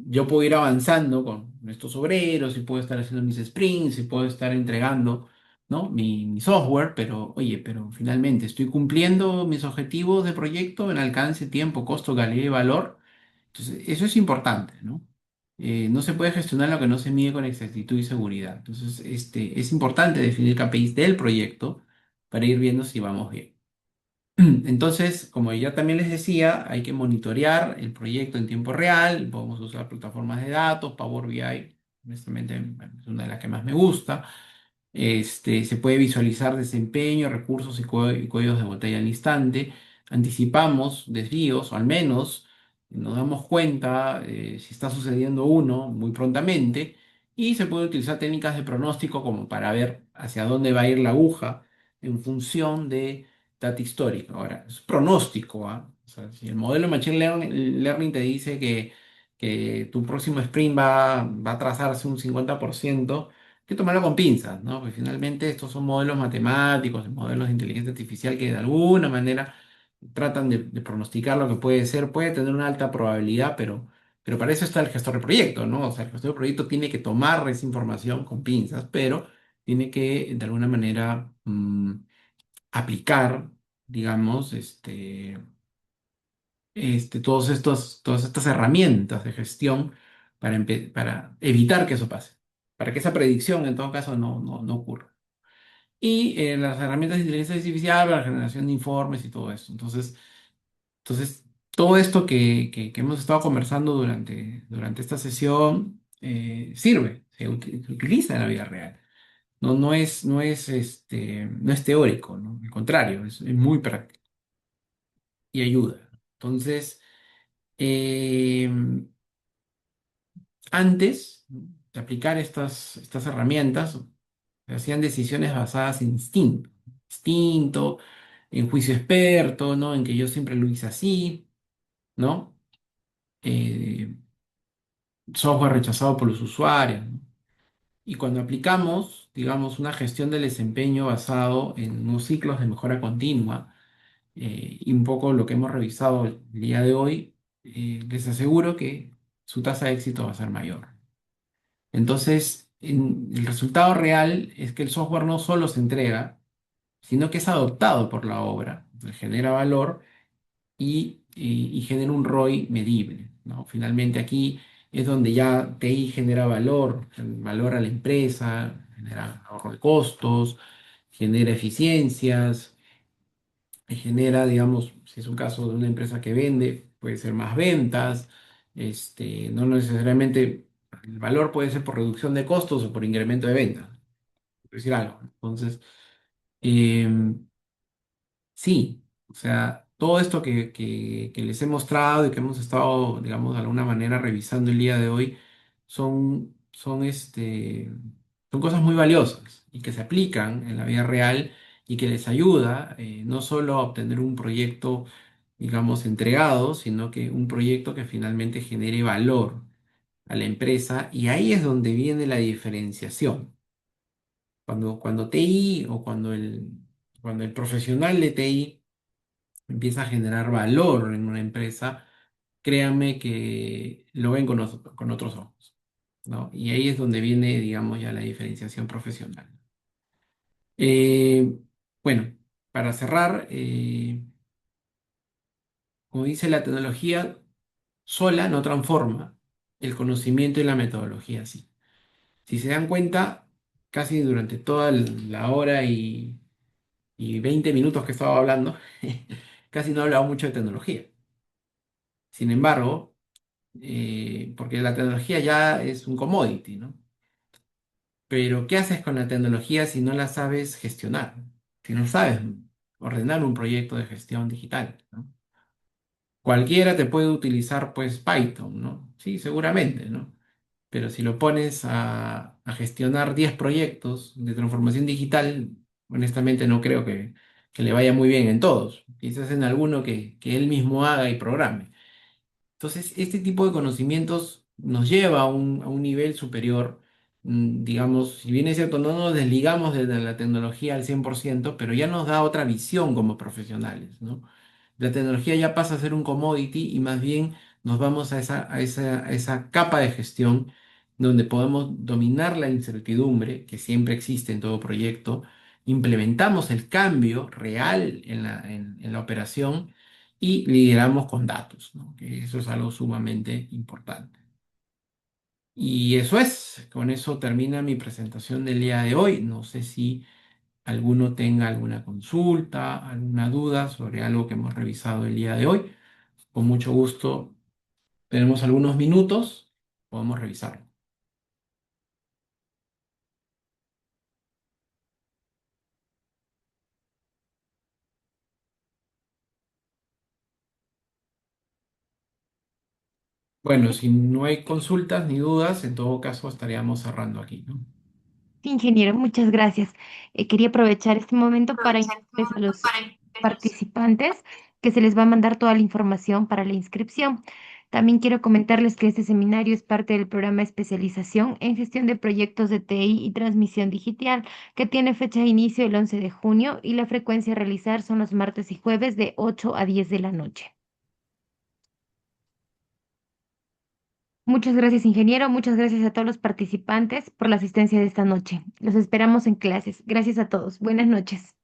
yo puedo ir avanzando con estos obreros y puedo estar haciendo mis sprints y puedo estar entregando, ¿no? mi software, pero oye, pero finalmente estoy cumpliendo mis objetivos de proyecto en alcance, tiempo, costo, calidad y valor. Entonces, eso es importante, ¿no? No se puede gestionar lo que no se mide con exactitud y seguridad. Entonces, es importante definir KPIs del proyecto para ir viendo si vamos bien. Entonces, como ya también les decía, hay que monitorear el proyecto en tiempo real. Podemos usar plataformas de datos, Power BI, honestamente es una de las que más me gusta. Se puede visualizar desempeño, recursos y códigos de botella al instante. Anticipamos desvíos, o al menos nos damos cuenta si está sucediendo uno muy prontamente. Y se puede utilizar técnicas de pronóstico como para ver hacia dónde va a ir la aguja en función de data histórica. Ahora, es pronóstico, ¿ah? O sea, si el modelo de Machine Learning te dice que tu próximo sprint va a trazarse un 50%, hay que tomarlo con pinzas, ¿no? Porque finalmente estos son modelos matemáticos, modelos de inteligencia artificial que de alguna manera tratan de pronosticar lo que puede ser, puede tener una alta probabilidad, pero para eso está el gestor de proyecto, ¿no? O sea, el gestor de proyecto tiene que tomar esa información con pinzas, pero tiene que de alguna manera aplicar, digamos, todas estas herramientas de gestión para evitar que eso pase, para que esa predicción en todo caso no ocurra. Y las herramientas de inteligencia artificial para la generación de informes y todo eso. Entonces todo esto que hemos estado conversando durante esta sesión sirve, se utiliza en la vida real. No es teórico, ¿no? Al contrario, es muy práctico. y ayuda. Entonces, eh, antes de aplicar estas herramientas, se hacían decisiones basadas en instinto, en juicio experto, ¿no? En que yo siempre lo hice así, ¿no? Eh, Software rechazado por los usuarios, ¿no? Y cuando aplicamos, digamos, una gestión del desempeño basado en unos ciclos de mejora continua, y un poco lo que hemos revisado el día de hoy, les aseguro que su tasa de éxito va a ser mayor. Entonces, el resultado real es que el software no solo se entrega, sino que es adoptado por la obra, genera valor y genera un ROI medible, ¿no? Finalmente aquí es donde ya TI genera valor, valor a la empresa, genera ahorro de costos, genera eficiencias, genera, digamos, si es un caso de una empresa que vende, puede ser más ventas, no necesariamente el valor puede ser por reducción de costos o por incremento de ventas, por decir algo. Entonces, em, sí, o sea, todo esto que les he mostrado y que hemos estado, digamos, de alguna manera revisando el día de hoy, son cosas muy valiosas y que se aplican en la vida real y que les ayuda no solo a obtener un proyecto, digamos, entregado, sino que un proyecto que finalmente genere valor a la empresa y ahí es donde viene la diferenciación. Cuando TI o cuando el profesional de TI empieza a generar valor en una empresa, créanme que lo ven con otros ojos, ¿no? Y ahí es donde viene, digamos, ya la diferenciación profesional. Eh, bueno, para cerrar, como dice la tecnología, sola no transforma, el conocimiento y la metodología sí. Si se dan cuenta, casi durante toda la hora y 20 minutos que estaba hablando, casi no he hablado mucho de tecnología. Sin embargo, porque la tecnología ya es un commodity, ¿no? Pero ¿qué haces con la tecnología si no la sabes gestionar? Si no sabes ordenar un proyecto de gestión digital, ¿no? Cualquiera te puede utilizar pues Python, ¿no? Sí, seguramente, ¿no? Pero si lo pones a gestionar 10 proyectos de transformación digital, honestamente no creo que le vaya muy bien en todos. Quizás en alguno que él mismo haga y programe. Entonces, este tipo de conocimientos nos lleva a un nivel superior, digamos, si bien es cierto, no nos desligamos de la tecnología al 100%, pero ya nos da otra visión como profesionales, ¿no? La tecnología ya pasa a ser un commodity y más bien nos vamos a esa capa de gestión donde podemos dominar la incertidumbre que siempre existe en todo proyecto, implementamos el cambio real en la operación y lideramos con datos, ¿no? Que eso es algo sumamente importante. Y eso es, con eso termina mi presentación del día de hoy. No sé si alguno tenga alguna consulta, alguna duda sobre algo que hemos revisado el día de hoy. Con mucho gusto, tenemos algunos minutos, podemos revisarlo. Bueno, si no hay consultas ni dudas, en todo caso estaríamos cerrando aquí, ¿no? Ingeniero, muchas gracias. Quería aprovechar este momento para informarles a los participantes que se les va a mandar toda la información para la inscripción. También quiero comentarles que este seminario es parte del programa de especialización en gestión de proyectos de TI y transmisión digital, que tiene fecha de inicio el 11 de junio y la frecuencia a realizar son los martes y jueves de 8 a 10 de la noche. Muchas gracias, ingeniero. Muchas gracias a todos los participantes por la asistencia de esta noche. Los esperamos en clases. Gracias a todos. Buenas noches.